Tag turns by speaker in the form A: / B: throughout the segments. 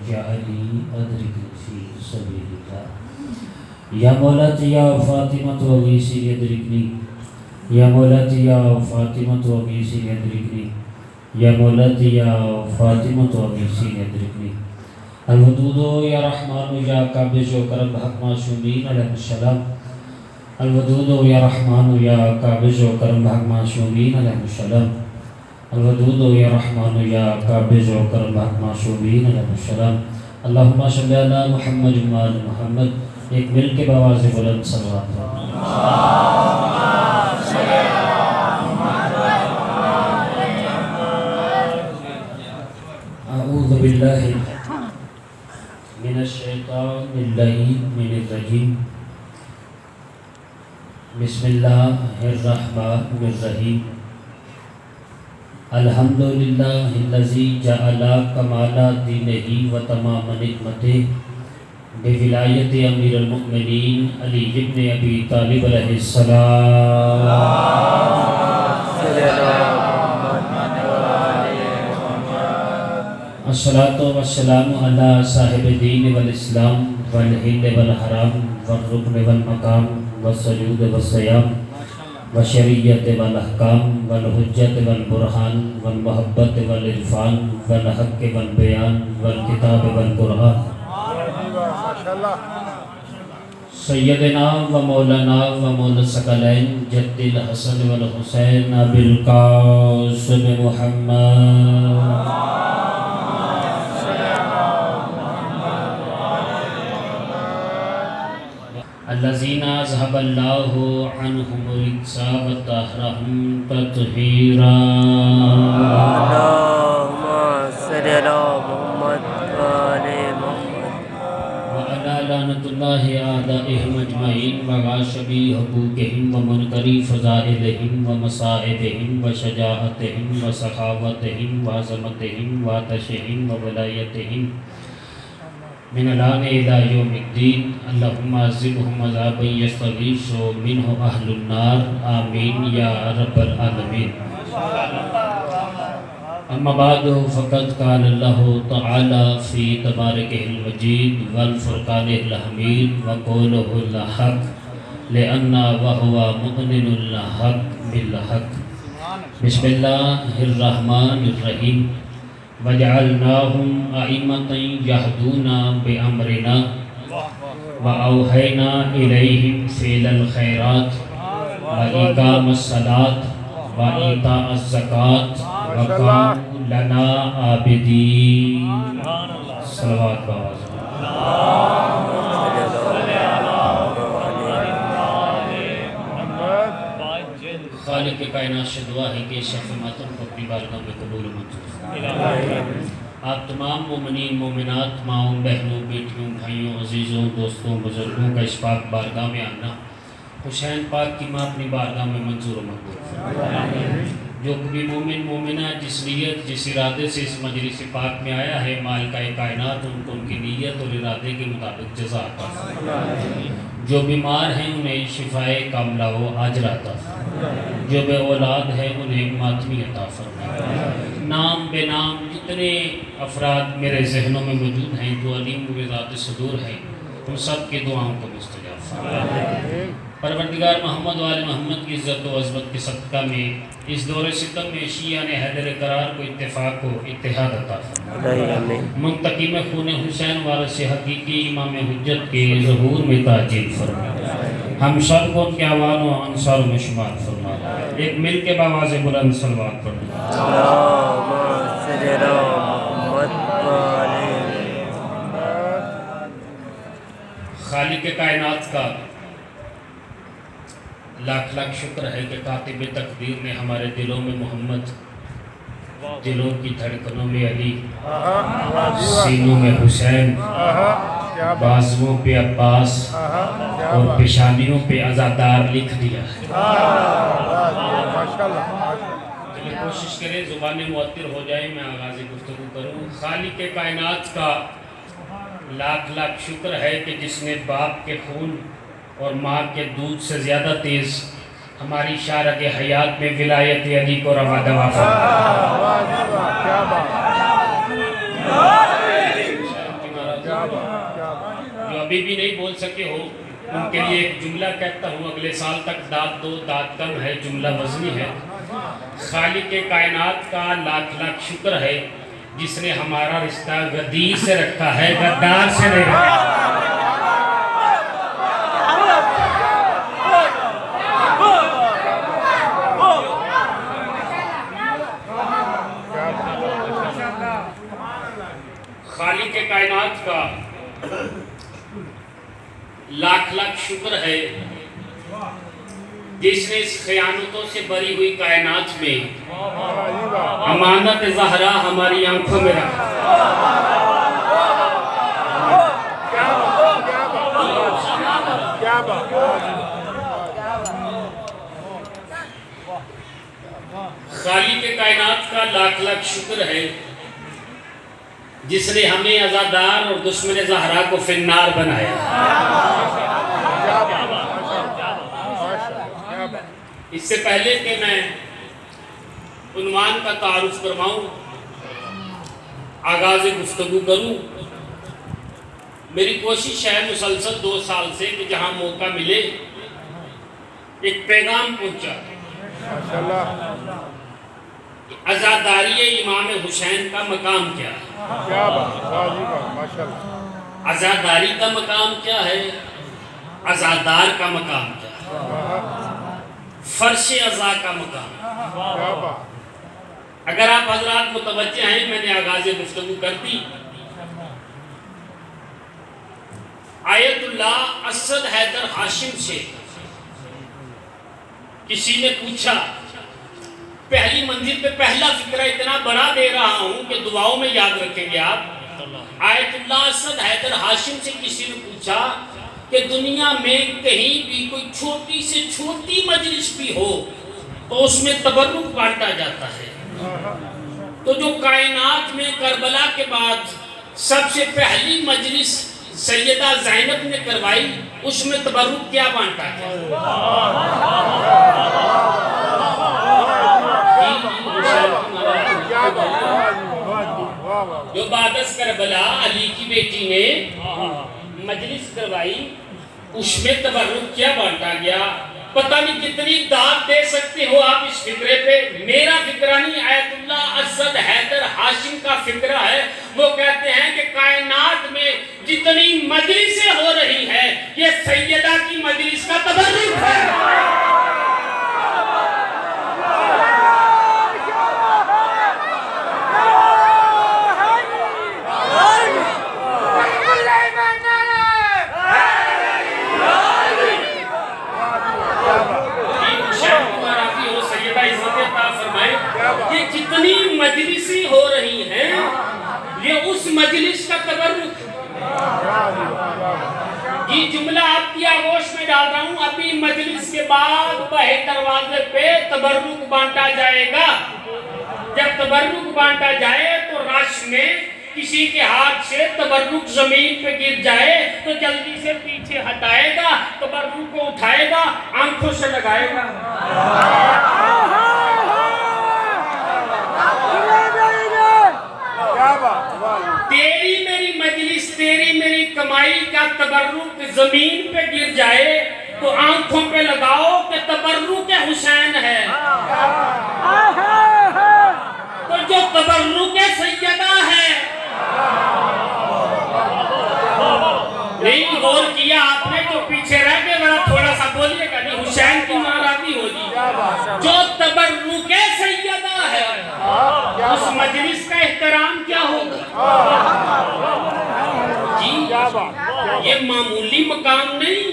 A: یا علی ادرکنی فی سبیلک یا مولاتی یا فاطمہ وغیثی ادرکنی یا مولاتی یا فاطمہ وغیثی ادرکنی یا مولاتی یا فاطمہ وغیثی ادرکنی الودود یا رحمان یا قابض و کرم حق معصومین علیہ السلام الودود یا رحمان یا قابض و کرم حق معصومین علیہ السلام الودود یا رحمان یا قابض و کرم حق معصومین علیہ السلام اللہم صلی علی محمد و آل محمد ایک مل کے بآواز بلند صلوات اعوذ باللہ من الشیطان اللعین الرجیم بسم اللہ الرحمن الرحیم الحمدللہ الذی جعل کمال دینہ و تمام نعمتہ بولایت امیر المؤمنین علی ابن ابی طالب علیہ السلام الصلاۃ والسلام علی صاحب الدین والاسلام والحل والحرام والرکن والمقام والسجود والصیام والشریعت والاحکام والحجت والبرہان والمحبت والعرفان والحق والبیان والکتاب والقرآن سیدنا و مولانا و مولا الثقلین جد الحسن والحسین ابی القاسم محمد الذین اذهب اللہ عنہم الرجس وطہرہم تطہیرا
B: اللہم صلی علی محمد وآل محمد
A: وعلی لعنۃ اللہ اعدائہم اجمعین وغاشبی حقوقہم ومنکری فضائلہم ومصائبہم وشجاعتہم وسخاوتہم وعظمتہم وعطشہم وولایتہم من الان الى یوم الدین اللہم عذبہم عذابا یستغیث منہ اہل النار آمین یا رب العالمین اما بعد فقد قال اللہ تعالی فی تبارکہ المجید والفرقان الحمید وقولہ الحق لأن وهو مؤمن الحق بالحق بسم اللہ الرحمن الرحیم وَجَعَلْنَاهُمْ أَئِمَّةً يَهْدُونَ بِأَمْرِنَا وَأَوْحَيْنَا إِلَيْهِمْ فِعْلَ الْخَيْرَاتِ وَإِقَامَ الصَّلَاةِ وَإِيتَاءَ الزَّكَاةِ وَكَانُوا لَنَا عَابِدِينَ صلوات بآواز خالق کائنات سے دعا ہے کہ شرف ماتم کو اپنی بارگاہ میں قبول منظور آپ تمام مومنین مومنات ماؤں بہنوں بیٹیوں بھائیوں عزیزوں دوستوں بزرگوں کا اس پاک بارگاہ میں آنا حسین پاک کی ماں اپنی بارگاہ میں منظور و مقبول جو کبھی مومن مومنہ جس نیت جس ارادے سے اس مجلس پاک میں آیا ہے مالکہ کائنات ان کو ان کی نیت اور ارادے کے مطابق جزا عطا فرمائے جو بیمار ہیں انہیں شفائے کاملہ و عاجلہ عطا فرمائے جو بے اولاد ہیں انہیں ماتمی عطا فرمائے نام بے نام جتنے افراد میرے ذہنوں میں موجود ہیں جو علیم و ذات صدور ہیں ان سب کی دعاؤں کو مستجاب فرمائے پروردگار محمد و آل محمد کی عزت و عظمت کے صدقہ میں اس دور ستم میں شیعہ نے حیدر قرار کو اتفاق و اتحاد عطا فرمائے منتقم خون حسین وارث حقیقی امام حجت کے ظہور میں تاجیل فرمائے ہم سب کو ان کے اعوان و انصار میں شمار فرمائے ایک مل کے بآواز بلند صلوات پڑھیں
B: اللہم صلی علی محمد وآل محمد
A: خالق کائنات کا لاکھ لاکھ شکر ہے کہ کاتب تقدیر نے ہمارے دلوں میں محمد دلوں کی دھڑکنوں میں علی سینوں میں حسین بازوؤں پہ عباس اور پیشانیوں پہ عزادار لکھ دیا ہے چلے کوشش کریں زبان معطر ہو جائے میں آغاز گفتگو کروں خالق کائنات کا لاکھ لاکھ شکر ہے کہ جس نے باپ کے خون اور ماں کے دودھ سے زیادہ تیز ہماری شارق حیات میں ولایت علی کو روا دوا فرمایا ابھی بھی نہیں بول سکے ہو ان کے لیے ایک جملہ کہتا ہوں، اگلے سال تک داد دو داد کم ہے، جملہ وزنی ہے۔ خالق کائنات کا لاکھ لاکھ شکر ہے جس نے ہمارا رشتہ غدیر سے رکھا ہے، غدار سے نہیں رکھا۔ خالق کائنات کا لاکھ لاکھ شکر ہے جس نے اس خیانتوں سے بری ہوئی کائنات میں امانت زہرا ہماری آنکھوں میں رکھا۔ خالق کائنات کا لاکھ لاکھ شکر ہے جس نے ہمیں عزادار اور دشمن زہرا کو فی النار بنایا۔ اس سے پہلے کہ میں عنوان کا تعارف کرواؤں، آغاز گفتگو کروں، میری کوشش ہے مسلسل 2 سال سے کہ جہاں موقع ملے ایک پیغام پہنچا۔ عزاداری امام حسین کا مقام کیا ہے؟ عزاداری کا مقام کیا ہے؟ عزادار کا مقام کیا ہے؟ فرش عزا کا مقام۔ اگر آپ حضرات متوجہ ہیں، میں نے آغاز گفتگو کر دی۔ آیت اللہ اسد حیدر ہاشم سے کسی نے پوچھا، پہلی منزل پہ پہلا فکرہ اتنا بڑا دے رہا ہوں کہ دعاؤں میں یاد رکھیں گے آپ۔ آیت اللہ اسد حیدر ہاشم سے کسی نے پوچھا کہ دنیا میں کہیں بھی کوئی چھوٹی سے چھوٹی مجلس بھی ہو تو اس میں تبرک بانٹا جاتا ہے، تو جو کائنات میں کربلا کے بعد سب سے پہلی مجلس سیدہ زینب نے کروائی، اس میں تبرک کیا بانٹا گیا؟ جو بعد از کربلا علی کی بیٹی نے مجلس کروائی، اس میں تبرک کیا بانٹا گیا؟ پتہ نہیں کتنی داد دے سکتے ہو آپ اس فکرے پہ۔ میرا فکرہ نہیں، آیت اللہ اسد حیدر ہاشم کا فکرہ ہے۔ وہ کہتے ہیں کہ کائنات میں جتنی مجلسیں ہو رہی ہیں یہ سیدہ کی مجلس کا تبرک ہے۔ یہ جتنی مجلسیں ہو رہی ہیں یہ اس مجلس کا تبرک ہے۔ یہ جملہ آپ کی آغوش میں ڈال رہا ہوں، ابھی مجلس کے بعد بہے دروازے پہ تبرک بانٹا جائے گا۔ جب تبرک بانٹا جائے تو رش میں کسی کے ہاتھ سے تبرک زمین پہ گر جائے تو جلدی سے پیچھے ہٹائے گا، تبرک کو اٹھائے گا، آنکھوں سے لگائے گا۔ تیری میری مجلس، تیری میری کمائی کا تبرک زمین پہ گر جائے تو آنکھوں پہ لگاؤ کہ تبرک حسین ہے۔ تو جو تبرک سیدہ ہے، نہیں غور کیا آپ نے جو پیچھے رہ کے ذرا تھوڑا سا بولیے گا، نہیں حسین کی ناراضی ہوگی۔ جو تبرک سیدہ ہے اس مجلس کا احترام کیا ہوگا؟ جی یہ معمولی مقام نہیں،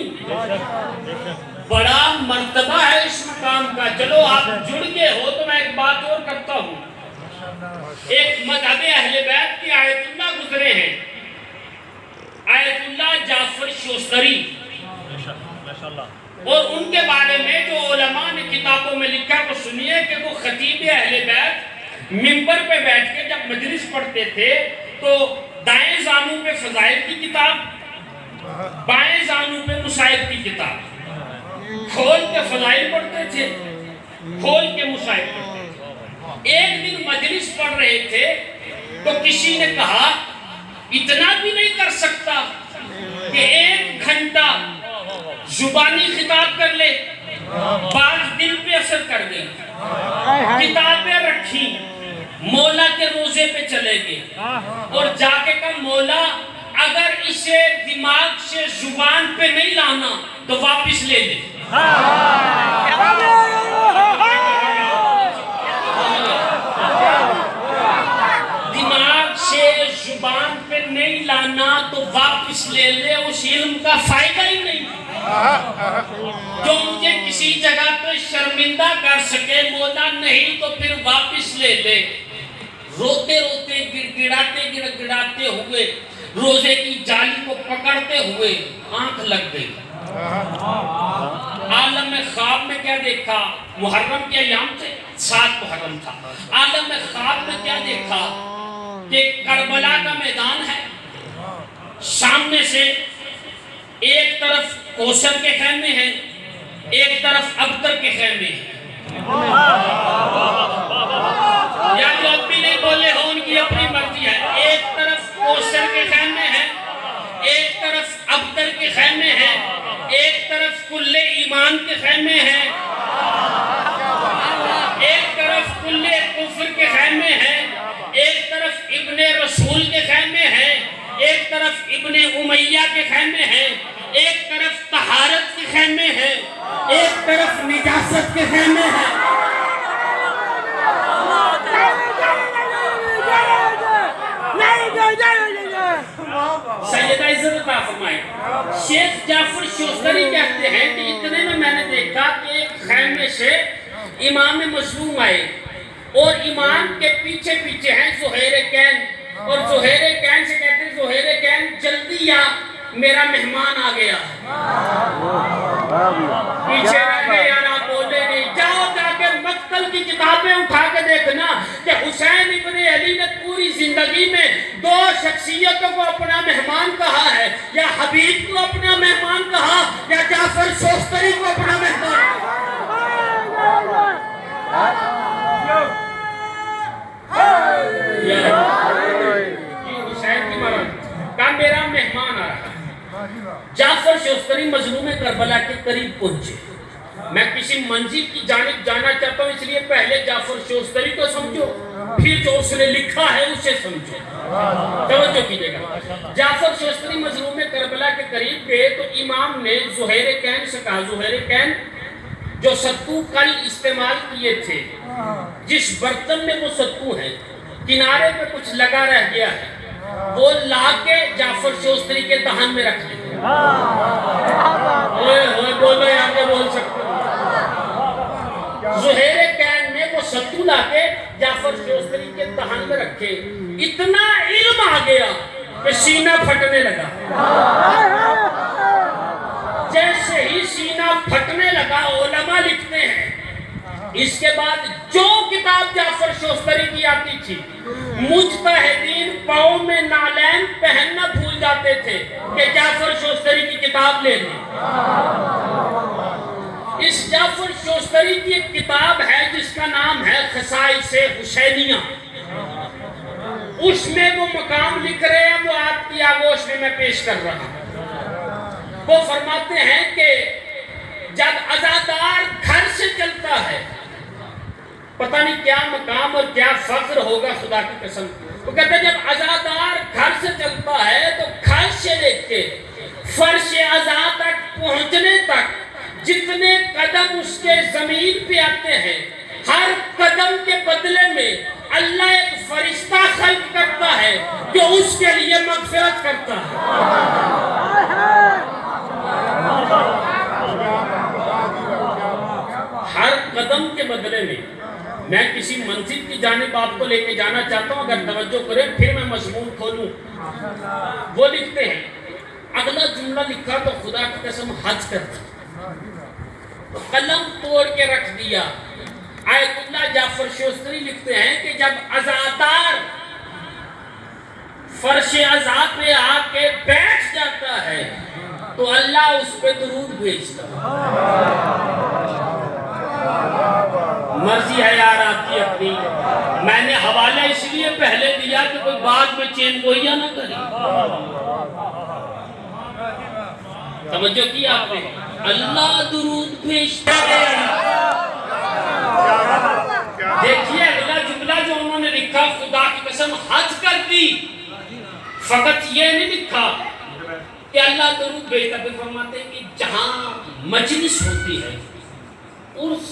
A: بڑا مرتبہ ہے اس مقام کا۔ چلو آپ جڑ گئے ہو تو میں ایک بات اور کرتا ہوں۔ ایک مذہب اہل بیت کی آیت اللہ گزرے ہیں، آیت اللہ جعفر شوستری، اور ان کے بارے میں جو علماء نے کتابوں میں لکھا وہ سنیے کہ وہ خطیب اہل بیت منبر پہ بیٹھ کے جب مجلس پڑھتے تھے تو دائیں زانوں پہ فضائل کی کتاب، بائیں زانوں پہ مصائب کی کتاب کھول کے فضائل پڑھتے تھے، کھول کے مصائب پڑھتے تھے۔ ایک دن مجلس پڑھ رہے تھے تو کسی نے کہا اتنا بھی نہیں کر سکتا کہ ایک زبانی خطاب کر لے، بعض دل پہ اثر کر دے، کتابیں رکھی، مولا کے روزے پہ چلے گئے اور جا کے کہا مولا اگر اسے دماغ سے زبان پہ نہیں لانا تو واپس لے لے۔ دماغ سے زبان پہ نہیں لانا تو واپس لے لے، اس علم کا فائدہ ہی نہیں جو مجھے کسی جگہ پہ شرمندہ کر سکے، مولا نہیں تو پھر واپس لے لے۔ روتے روتے گڑگڑاتے ہوئے روزے کی جالی کو پکڑتے ہوئے آنکھ لگ گئی۔ عالم خواب میں کیا دیکھا؟ محرم کے ایام تھے، 7 محرم تھا۔ عالم خواب میں کیا دیکھا کہ کربلا کا میدان ہے، سامنے سے ایک طرف کوثر کے خیمے ہیں، ایک طرف ابتر کے خیمے ہیں۔ یا جو اب بھی نہیں بولے ہو ان کی اپنی مرضی ہے۔ ایک طرف کوثر کے خیمے ہیں، ایک طرف ابتر کے خیمے ہیں، ایک طرف کل ایمان کے خیمے ہیں، ایک طرف کل کفر کے خیمے ہیں، ایک طرف ابن رسول کے خیمے ہیں، ایک طرف ابن امیہ کے خیمے ہیں، ایک طرف طہارت کے خیمے ہیں، ایک طرف نجاست کے خیمے ہیں۔ سیدہ عزت عطا فرمائے، شیخ جعفر شوستری کہتے ہیں کہ اتنے میں نے دیکھا کہ ایک خیمے سے امام مظلوم آئے اور امام کے پیچھے پیچھے ہیں زہیر کین، اور زہیر کین سے کہتے ہیں زہیر کین جلدی یا میرا مہمان آ گیا۔ پیچھے رہ گئے یار آپ بولے نہیں، جاؤ جا کے مقتل کی کتابیں اٹھا کے دیکھنا کہ حسین ابن علی نے پوری زندگی میں 2 شخصیتوں کو اپنا مہمان کہا ہے، یا حبیب کو اپنا مہمان کہا یا جعفر شوستری کو اپنا مہمان کہا۔ حسین کی مرد کہا میرا مہمان آ رہا ہے۔ جعفر شوستری مظلوم کربلا کے قریب پہنچے۔ میں کسی منزل کی جانب جانا چاہتا ہوں، اس لیے پہلے جعفر شوستری کو سمجھو، پھر جو اس نے لکھا ہے اسے سمجھو۔ توجہ کیجئے گا۔ جعفر شوستری مظلوم کربلا کے قریب گئے تو امام نے زہیر کین سے کہا زہیر کین جو ستو کل استعمال کیے تھے، جس برتن میں وہ ستو ہے کنارے پہ کچھ لگا رہ گیا ہے، وہ لا کے جعفر شوستری کے دہن میں رکھ لیں۔ ہوئے بولو یہاں کے بول سکتے ہو۔ زہیر کین نے وہ ستو لا کے جعفر شوستری کے دہن میں رکھے، اتنا علم آ گیا کہ سینہ پھٹنے لگا۔ جیسے ہی سینہ پھٹنے لگا علماء لکھتے ہیں اس کے بعد جو کتاب جعفر شوستری کی آتی تھی مجتہدین پاؤں میں نالین پہننا بھول جاتے تھے کہ جعفر شوستری کی کتاب لے لیں۔ اس جعفر شوستری کی ایک کتاب ہے جس کا نام ہے خصائص حسینیہ، اس میں وہ مقام لکھ رہے ہیں وہ آپ کی آگوش میں پیش کر رہا ہوں۔ وہ فرماتے ہیں کہ جب عزادار گھر سے چلتا ہے، پتہ نہیں کیا مقام اور کیا فخر ہوگا خدا کی قسم۔ وہ کہتے ہیں جب عزادار گھر سے چلتا ہے تو گھر سے لے کے فرش عزا تک پہنچنے تک جتنے قدم اس کے زمین پہ آتے ہیں، ہر قدم کے بدلے میں اللہ ایک فرشتہ خلق کرتا ہے جو اس کے لیے مغفرت کرتا ہے۔ ہر قدم کے بدلے میں کسی منزل کی جانب آپ کو لے کے جانا چاہتا ہوں، اگر توجہ کریں پھر میں مضمون کھولوں۔ وہ لکھتے ہیں اگلا جملہ لکھا تو خدا کی قسم حج کرتا، قلم توڑ کے رکھ دیا۔ آیت اللہ جعفر شوستری لکھتے ہیں کہ جب عزادار فرش عزا پہ آ کے بیٹھ جاتا ہے تو اللہ اس پہ درود بھیجتا ہے۔ مرضی ہے یار آپ کی اپنی، میں نے حوالہ اس لیے پہلے دیا کہ کوئی بعد میں چین گوئیاں نہ کرے۔ توجہ کی آپ نے؟ اللہ درود بھیجتا ہے۔ دیکھیے اگلا جملہ جو انہوں نے لکھا، خدا کی قسم حد کر دی، فقط یہ نہیں لکھا کہ اللہ درود بھیجتا ہے، فرماتے ہیں کہ جہاں مجلس ہوتی ہے اس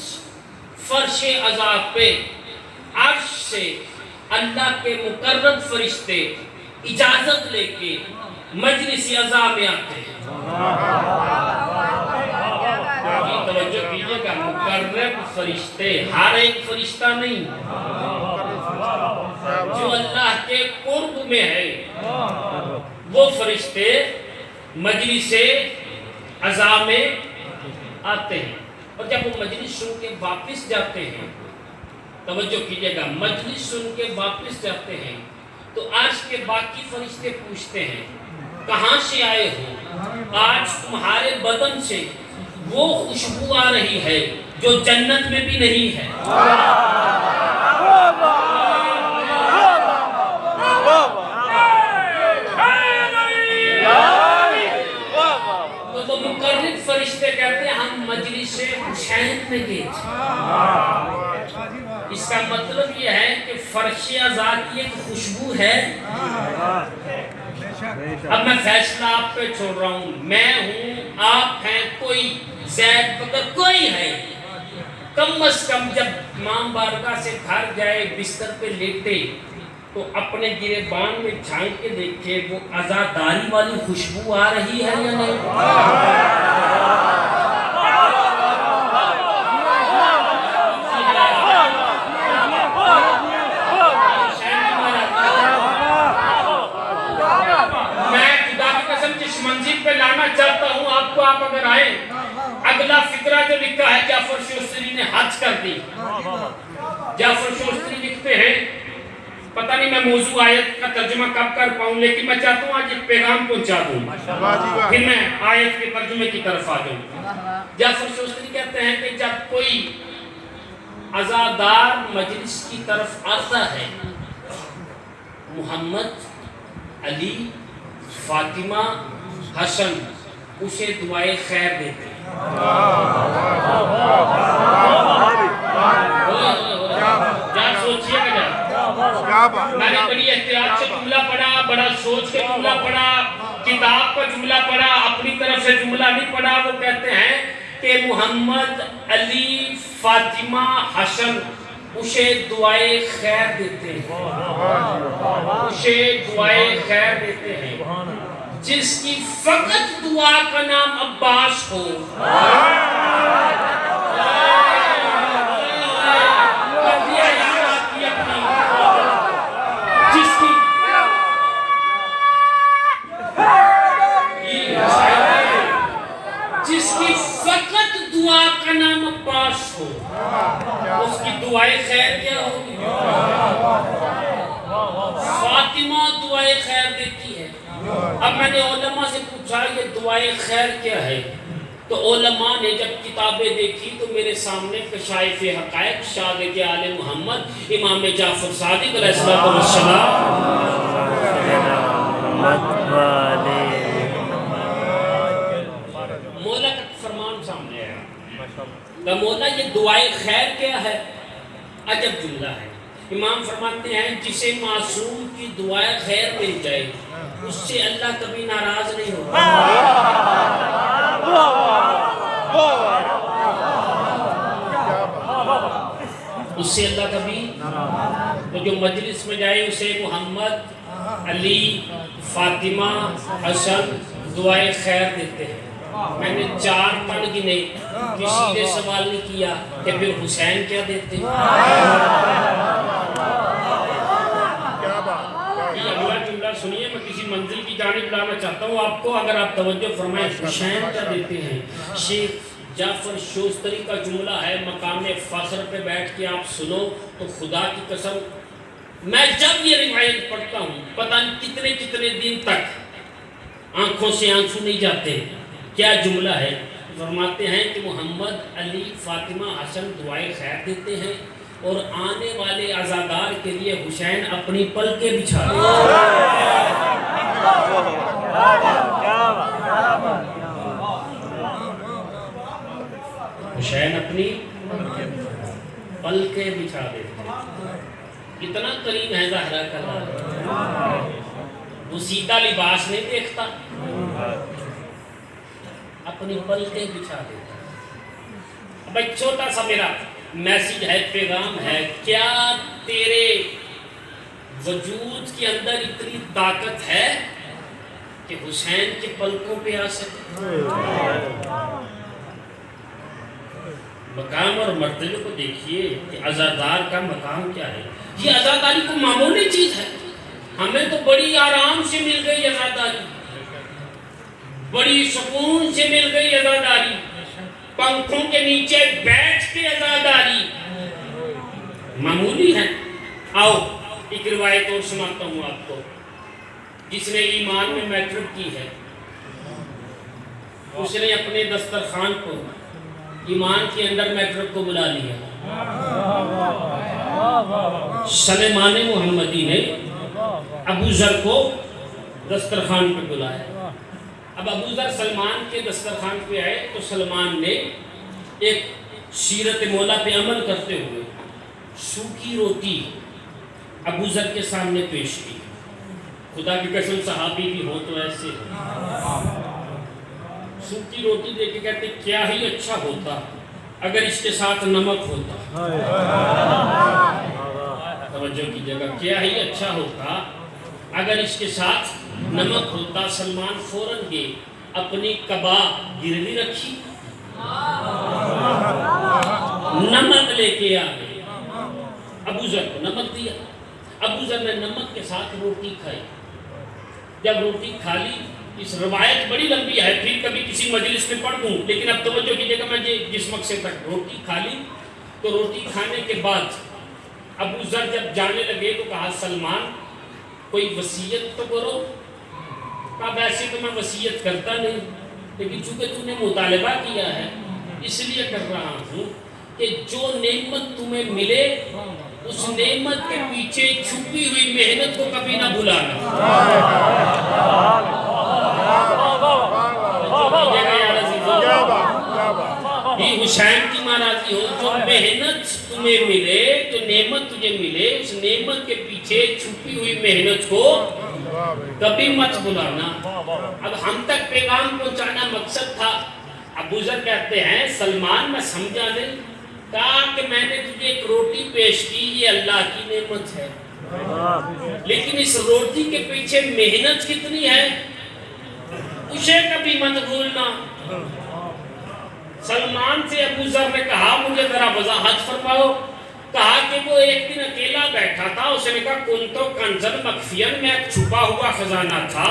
A: فرش عذاب پہ عرش سے اللہ کے مقرب فرشتے اجازت لے کے مجلس عذاب میں آتے ہیں۔ توجہ کیجئے گا، مقرب فرشتے، ہر ایک فرشتہ نہیں، جو اللہ کے قرب میں ہے وہ فرشتے مجلس عذاب میں آتے ہیں، اور جب وہ مجلس سن کے واپس جاتے ہیں، توجہ کیجئے گا، مجلس سن کے واپس جاتے ہیں تو عرش کے باقی فرشتے پوچھتے ہیں کہاں سے آئے ہو؟ آج تمہارے بدن سے وہ خوشبو آ رہی ہے جو جنت میں بھی نہیں ہے۔ تو مقرب فرشتے کہتے ہیں ہم مجلس حسین میں گئے تھے۔ اس کا مطلب یہ ہے کہ فرش عزا کی ایک خوشبو ہے۔ اب میں فیصلہ آپ پہ چھوڑ رہا ہوں، میں ہوں، آپ ہیں، کوئی زید بکر کوئی ہے، کم از کم جب امام بارگاہ سے گھر جائے بستر پہ لیٹے تو اپنے گریبان میں جھانک کے دیکھے وہ عزاداری والی خوشبو آ رہی ہے یا نہیں؟ چاہتا ہوں آپ کو، آپ اگر آئیں، اگلا فقرہ جو لکھا ہے جعفر شوستری نے حج کر دی۔ جعفر شوستری لکھتے ہیں، پتہ نہیں میں موضوع آیت کا ترجمہ کب کر پاؤں، لیکن میں چاہتا ہوں آج ایک پیغام پہنچا دوں، پھر میں آیت کے ترجمے کی طرف آ جاؤں۔ جعفر شوستری کہتے ہیں کہ جب کوئی عزادار مجلس کی طرف آتا ہے، محمد، علی، فاطمہ، حسن اسے دعائے خیر دیتے ہیں۔ جان سوچئے گا، میں نے بڑی احتیاط سے جملہ پڑھا، بڑا سوچ کے جملہ پڑھا، کتاب کا جملہ پڑھا، اپنی طرف سے جملہ نہیں پڑھا۔ وہ کہتے ہیں کہ محمد، علی، فاطمہ، حسن اسے دعائے خیر دیتے ہیں، اسے دعائے خیر دیتے ہیں، جس کی فقط دعا کا نام عباس ہو۔ جس کی فقط دعا کا نام عباس ہو، اس کی دعائے خیر کیا ہوگی؟ فاطمہ دعائے خیر دیتی ہے۔ اب میں نے علماء سے پوچھا یہ دعائے خیر کیا ہے، تو علماء نے جب کتابیں دیکھی تو میرے سامنے کشائف حقائق شاگرد آل محمد امام جعفر صادق علیہ السلام مولا کا فرمان سامنے آیا، مولا یہ دعائے خیر کیا ہے؟ عجب جملہ ہے۔ امام فرماتے ہیں جسے معصوم کی دعائے خیر مل جائے اس سے اللہ کبھی ناراض نہیں ہوتا۔ اس سے اللہ کبھی، تو جو مجلس میں جائے اسے محمد، علی، فاطمہ، حسن دعائے خیر دیتے ہیں۔ میں نے 4 پڑھ گنے، کسی نے سوال نہیں کیا کہ پھر حسین کیا دیتے ہیں۔ یہ اگلا جملہ سنیے، میں کسی منزل کی جانب لانا چاہتا ہوں آپ کو، اگر آپ توجہ فرمائیں حسین کیا دیتے ہیں۔ شیخ جعفر شوستری کا جملہ ہے، مقام فخر پہ بیٹھ کے آپ سنو تو خدا کی قسم میں جب یہ روایت پڑھتا ہوں پتہ نہیں کتنے کتنے دن تک آنکھوں سے آنسو نہیں جاتے۔ کیا جملہ ہے؟ فرماتے ہیں کہ محمد، علی، فاطمہ، حسن دعائے خیر دیتے ہیں اور آنے والے عزادار کے لیے حسین اپنی پلکیں بچھا حسین اپنی پلکیں بچھا دیتے، کتنا قریب ہے زہرا کا لال، وہ سیدھا لباس نہیں دیکھتا، اپنی پلکیں بچھا دیتا۔ اب ایک چھوٹا سا میرا میسیج ہے، پیغام ہے، کیا تیرے وجود کے اندر اتنی طاقت ہے کہ حسین کے پلکوں پہ آ سکے؟ مقام اور مرتبے کو دیکھیے کہ عزادار کا مقام کیا ہے۔ یہ عزاداری کو معمولی چیز ہے، ہمیں تو بڑی آرام سے مل گئی عزاداری، بڑی سکون سے مل گئی عزاداری، پنکھوں کے نیچے بیٹھ کے عزاداری معمولی ہے۔ آؤ ایک روایت اور سناتا ہوں آپ کو، جس نے ایمان میں میٹرک کی ہے، اس نے اپنے دسترخوان کو ایمان کے اندر میٹرک کو بلا لیا۔ سلیمان محمدی نے ابو ذر کو دسترخوان پہ بلایا۔ اب ابو ذر سلمان کے دسترخوان پہ آئے تو سلمان نے ایک سیرت مولا پہ عمل کرتے ہوئے سوکھی روٹی ابو ذر کے سامنے پیش کی۔ خدا کی قسم صحابی بھی ہو تو ایسے ہو، سوکھی روٹی دے کے کہتے کیا ہی اچھا ہوتا اگر اس کے ساتھ نمک ہوتا۔ توجہ کی جگہ، کیا ہی اچھا ہوتا اگر اس کے ساتھ نمک ہوتا۔ سلمان فوراً گئے، اپنی کباب گروی رکھی، نمک لے کے آئے، ابو ذر کو نمک دیا، ابو ذر نے نمک کے ساتھ روٹی کھائی۔ جب روٹی کھا لی، اس روایت بڑی لمبی ہے، پھر کبھی کسی مجلس میں پڑھ دوں، لیکن اب توجہ کیجیے گا، میں جس مقصد تک روٹی کھا لی تو روٹی کھانے کے بعد ابو ذر جب جانے لگے تو کہا سلمان کوئی وصیت تو کرو۔ کہا ویسے تو میں وصیت کرتا نہیں، لیکن چونکہ تو نے مطالبہ کیا ہے اس لیے کر رہا ہوں کہ جو نعمت تمہیں ملے اس نعمت کے پیچھے چھپی ہوئی محنت کو کبھی نہ بھلانا۔ یہ حسین کی ماراضی ہو، جو محنت تمہیں ملے، جو نعمت تجھے ملے، اس نعمت کے پیچھے چھپی ہوئی محنت کو کبھی مت بھلانا۔ اب ہم تک پیغام پہنچانا مقصد تھا۔ ابو ذر کہتے ہیں سلمان میں سمجھا نہیں، کہا کہ میں نے تجھے ایک روٹی پیش کی، یہ اللہ کی نعمت ہے، لیکن اس روٹی کے پیچھے محنت کتنی ہے اسے کبھی مت بھولنا۔ سلمان سے ابو ذر نے کہا مجھے ذرا وضاحت فرماؤ۔ کہا کہ وہ ایک دن اکیلا بیٹھا تھا، اس نے کہا کنتو کنزن مخفین، میں ایک چھپا ہوا خزانہ تھا،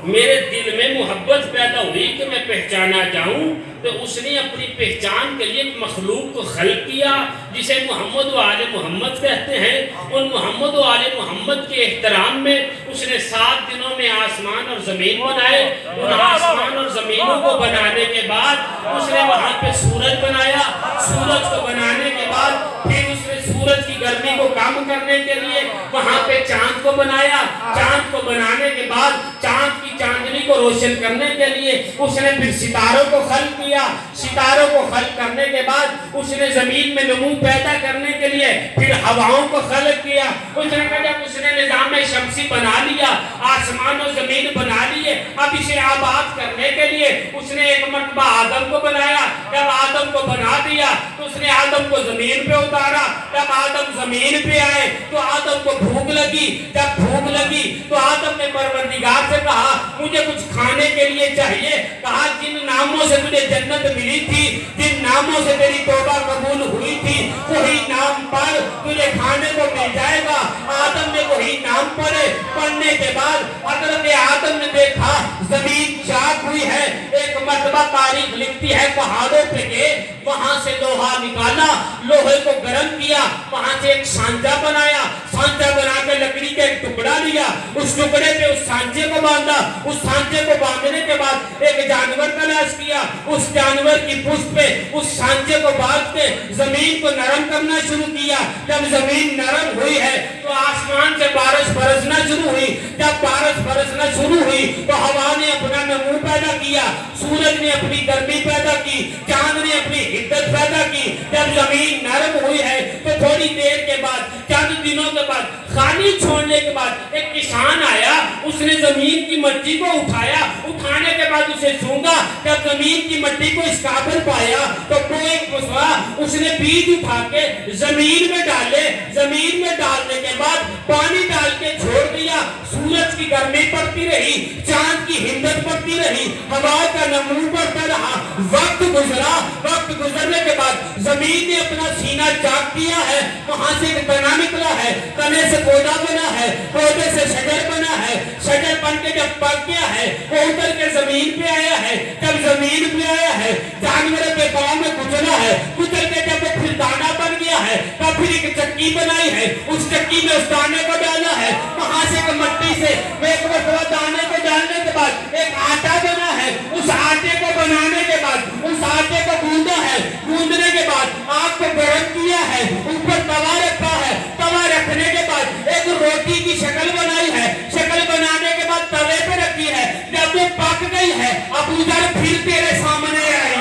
A: میرے دل میں محبت پیدا ہوئی کہ میں پہچانا جاؤں، تو اس نے اپنی پہچان کے لیے ایک مخلوق کو خلق کیا جسے محمد و آل محمد کہتے ہیں۔ ان محمد و آل محمد کے احترام میں اس نے 7 دنوں میں آسمان اور زمین بنائے۔ ان آسمان اور زمینوں کو بنانے کے بعد اس نے وہاں پہ سورج بنایا۔ سورج کو بنانے کے بعد پھر اس نے سورج کی گرمی کو کم کرنے کے لیے وہاں پہ چاند کو بنایا۔ چاند کو بنانے کے بعد چاند کی چاندنی کو روشن کرنے کے لیے اس نے پھر ستاروں کو خلق کیا۔ ستاروں کو خلق کرنے کے بعد اس نے زمین میں نمو پیدا کرنے کے لیے پھر ہواؤں کو خلق کیا۔ اس نے کہا جب اس نے نظام شمسی بنا لیا، آسمان و زمین بنا لیے، اب اسے آباد کرنے کے لیے اس نے ایک مرتبہ آدم کو بنایا۔ جب آدم کو بنا دیا تو اس نے آدم کو زمین پہ اتارا۔ جب آدم زمین پہ آئے تو آدم کو بھوک لگی۔ جب بھوک لگی تو آدم نے پروردگار سے کہا مجھے کچھ کھانے کے لیے چاہیے۔ کہا جن ناموں سے تجھے جنت ملی تھی، جن ناموں سے تیری توبہ قبول ہوئی تھی، وہی نام پڑھ، تجھے کھانے کو مل جائے گا۔ آدم نے وہی نام پڑھے۔ پڑھنے کے بعد حضرت آدم نے دیکھا زمین چاک ہوئی ہے۔ ایک مرتبہ تاریخ لکھتی ہے پہاڑوں پہ گئے، وہاں سے لوہا نکالا، لوہے کو گرم کیا، وہاں سے ایک سانچہ بنایا، سانچہ بنا کے لکڑی کا ایک ٹکڑا لیا، اس ٹکڑے پہ اس سانچے کو باندھا۔ اس سانچے کو باندھنے کے بعد ایک جانور تلاش کیا، اس جانور کی پشت پہ اس سانچے کو باندھ کے زمین کو نرم کرنا شروع کیا۔ جب زمین نرم ہوئی ہے تو آسمان سے بارش برسنا شروع ہوئی۔ جب بارش برسنا شروع ہوئی تو ہوا نے اپنا نمو پیدا کیا، سورج نے اپنی گرمی پیدا کی، چاند نے اپنی حدت پیدا کی، جب زمین نرم ہوئی ہے تو تھوڑی دیر کے بعد، چند دنوں کے بعد، خالی چھوڑنے کے بعد ایک کسان آیا، اس نے زمین کی مٹی کو اٹھایا، اٹھانے کے بعد اسے سونگا، جب زمین کی مٹی کو اس قابل پایا تو ایک پسوا اس نے بیج اٹھا کے زمین میں ڈالے، زمین میں ڈالنے کے بعد پانی ڈال کے چھوڑ دیا، سورج کی گرمی پڑتی رہی، چاند کی ہندت پڑتی رہی، ہوا کا نمو پڑتا رہا، وقت گزرا، وقت گزرنے کے بعد زمین نے اپنا سینہ چاک کیا ہے، وہاں سے ایک تنا نکلا ہے، تنے سے پودا بنا ہے، پودے سے شجر بنا ہے، شجر بن کے جب پک گیا ہے وہ اتر کے زمین پہ آیا ہے، جب زمین پہ آیا ہے جانوروں کے پاؤں میں کچلا ہے، کچل کے جب وہ پھر دانا بن گیا ہے تب پھر ایک چکی بنائی ہے، اس چکی میں اس دانے کو ڈالا ہے، وہاں سے ایک مٹی سے ایک مرتبہ دانے کو ڈالنے کے بعد ایک آٹا بنا ہے، اس آٹے کو بنانے کے بعد اس آٹے کو گوندا ہے، گوندنے کے بعد آگ کو گرم کیا ہے، اوپر توا رکھا ہے، توا رکھنے کے بعد ایک روٹی کی شکل بنائی ہے، شکل بنانے کے بعد توے پہ رکھی ہے، جب وہ پک گئی ہے ابو ذر پھر تیرے سامنے آئی۔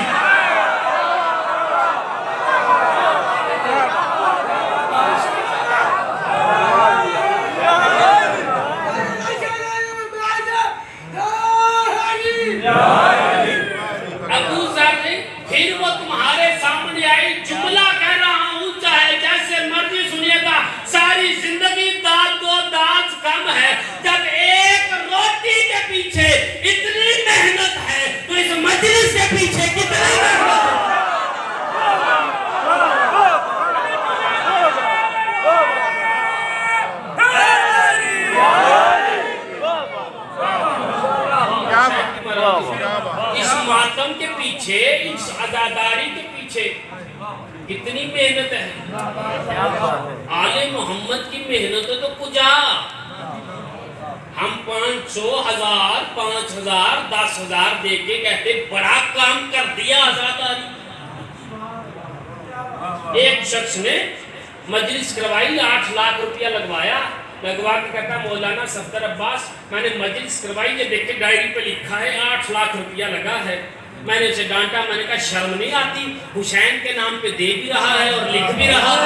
A: ابو ذر پھر وہ تمہارے سامنے آئی، جملہ کہہ رہا ہوں چاہے جیسے مرضی سنیے گا، ساری زندگی داد دو داز کم ہے، جب ایک روٹی کے پیچھے اتنی محنت ہے تو اس مجلس کے پیچھے کتنی محنت ہے۔ اس ماتم کے پیچھے، اس عزاداری کے پیچھے کتنی محنت ہے، آل محمد کی محنت تو کجا، ہم 500 1000 5000 10,000 دے کے کہتے بڑا کام کر دیا عزاداری۔ ایک شخص نے مجلس کروائی، 8 لاکھ روپیہ لگوایا، لگوا کے کہتا مولانا صفدر عباس میں نے مجلس کروائی، یہ دیکھ کے ڈائری پہ لکھا ہے 8 لاکھ روپیہ لگا ہے۔ میں نے اسے ڈانٹا، میں نے کہا شرم نہیں آتی، حسین کے نام پہ دے بھی رہا ہے اور لکھ بھی رہا ہے۔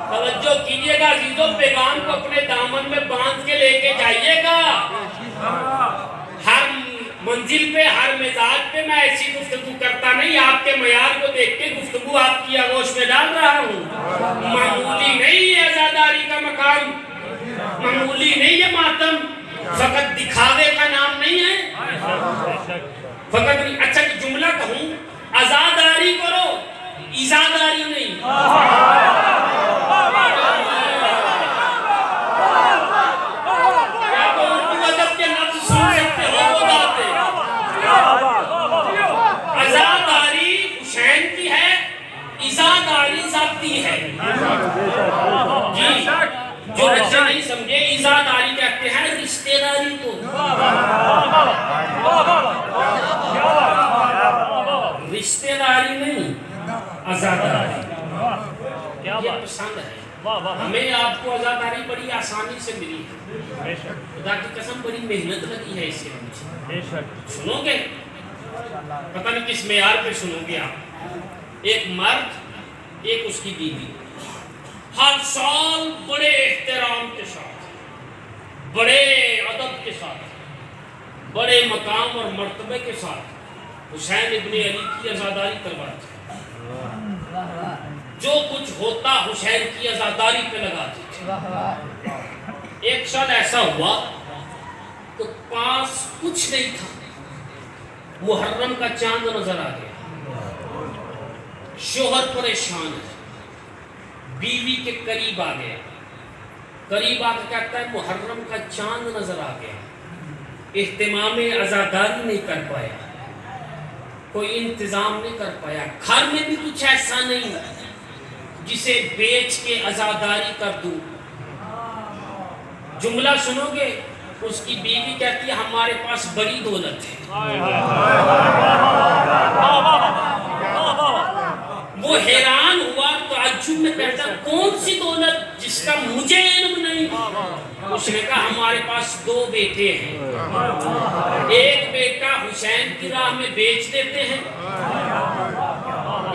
A: توجہ کیجئے گا عزیزوں، پیغام کو اپنے دامن میں باندھ کے لے کے جائیے گا، ہر منزل پہ ہر مزاج پہ میں ایسی گفتگو کرتا نہیں، آپ کے معیار کو دیکھ کے گفتگو آپ کی آغوش میں ڈال رہا ہوں۔ معمولی نہیں یہ عزاداری کا مقام، معمولی نہیں یہ ماتم، فقط دکھاوے کا نام نہیں ہے، فقط اچھا جملہ کہوں، عزاداری کرو، عزاداری نہیں۔ ہے جی، جو بچے نہیں سمجھے عزاداری کہتے ہیں رشتہ داری کو، رشتہ داری نہیں عزاداری، یہ پسند ہے ہمیں۔ آپ کو عزاداری بڑی آسانی سے ملی ہے، خدا کی قسم بڑی محنت لگی ہے اسے مجھے، سنو گے پتہ نہیں کس معیار پہ سنو گے آپ۔ ایک مرد ایک اس کی بیوی ہر سال بڑے احترام کے ساتھ، بڑے ادب کے ساتھ، بڑے مقام اور مرتبے کے ساتھ حسین ابن علی کی عزاداری کرواتے، جو کچھ ہوتا حسین کی عزاداری پہ لگاتے تھے۔ ایک سال ایسا ہوا تو پاس کچھ نہیں تھا، محرم کا چاند نظر آ گیا، شوہر پریشان ہے، بیوی کے قریب آ گیا، قریب آ کے کہتا ہے محرم کا چاند نظر آ گیا، اہتمام عزاداری نہیں کر پایا، کوئی انتظام نہیں کر پایا، گھر میں بھی کچھ ایسا نہیں جسے بیچ کے عزاداری کر دوں۔ جملہ سنو گے، اس کی بیوی کہتی ہے ہمارے پاس بڑی دولت ہے۔ وہ حیران ہوا تو پلچو میں کہتا کون سی دولت جس کا مجھے علم نہیں؟ اس نے کہا ہمارے پاس 2 بیٹے ہیں، ایک بیٹا حسین کی راہ میں بیچ دیتے ہیں،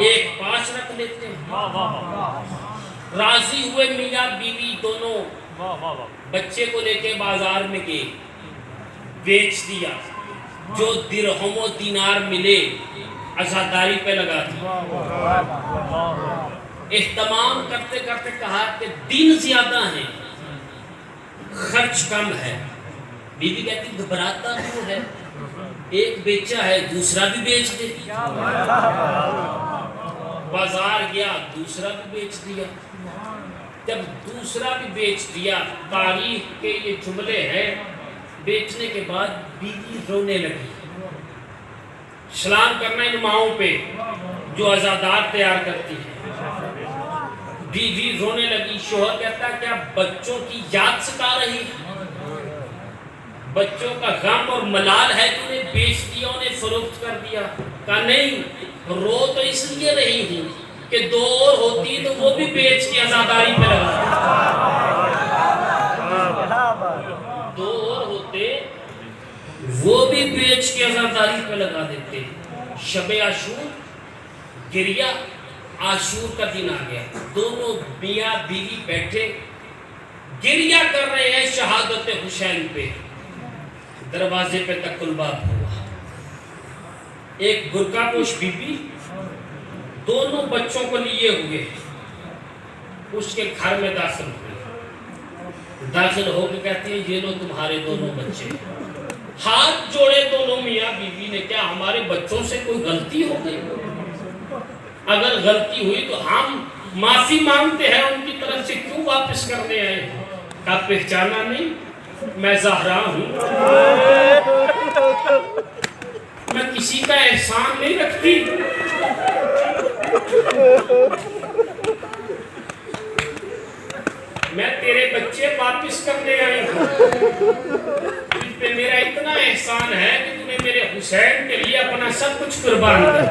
A: ایک پاس رکھ لیتے ہیں۔ راضی ہوئے میاں بیوی دونوں، بچے کو لے کے بازار میں گئے، بیچ دیا، جو درہم و دینار ملے عزاداری پہ لگا دیا۔ اہتمام کرتے کرتے کہا کہ دن زیادہ ہیں، خرچ کم ہے۔ بیوی کہتی گھبراتا کیوں ہے؟ ایک بیچا ہے، دوسرا بھی بیچ دے۔ بازار گیا، دوسرا بھی بیچ دیا۔ جب دوسرا بھی بیچ دیا، تاریخ کے یہ جملے ہیں، بیچنے کے بعد بیوی رونے لگی۔ سلام کرنا ان ماؤں پہ جو عزادار تیار کرتی ہے۔ بیوی رونے لگی، شوہر کہتا کیا بچوں کی یاد ستا رہی ہے؟ بچوں کا غم اور ملال ہے کہ انہیں بیچ دیا، انہیں فروخت کر دیا؟ کہا نہیں، رو تو اس لیے رہی ہوں کہ 2 اور ہوتی تو وہ بھی بیچ کے عزاداری پہ لگا۔ 2 اور ہوتے وہ بھی بیچ کے عزاداری پہ لگا دیتے۔ شب عاشور، گریہ، عاشور کا دن آ گیا، دونوں میاں بیوی بیٹھے گریہ کر رہے ہیں شہادت حسین پہ۔ دروازے پہ تک الباب ہوا، ایک برقع پوش بی بی دونوں بچوں کو لیے ہوئے اس کے گھر میں داخل ہوئے۔ داخل ہو کے کہتے ہیں یہ لو تمہارے دونوں بچے۔ ہاتھ جوڑے دونوں میاں بیوی نے، کیا ہمارے بچوں سے کوئی غلطی ہو گئی؟ اگر غلطی ہوئی تو ہم معافی مانگتے ہیں، ان کی طرف سے کیوں واپس کرنے آئے ہیں؟ کہا پہچانا نہیں، میں زہرا ہوں، میں کسی کا احسان نہیں رکھتی، میں تیرے بچے واپس کرنے آئی ہوں، تجھ پہ میرا اتنا احسان ہے کہ تم نے میرے حسین کے لیے اپنا سب کچھ قربان کر۔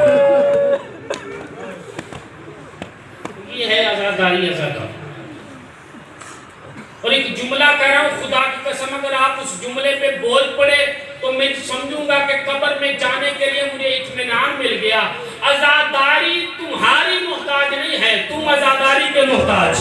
A: یہ ہے عزاداری، عزاداری۔ اور ایک جملہ کہہ رہا ہوں، خدا کی قسم اگر آپ اس جملے پہ بول پڑے تو میں سمجھوں گا کہ قبر میں جانے کے لیے مجھے اطمینان مل گیا۔ عزاداری تمہاری محتاج نہیں ہے، تم عزاداری کے محتاج۔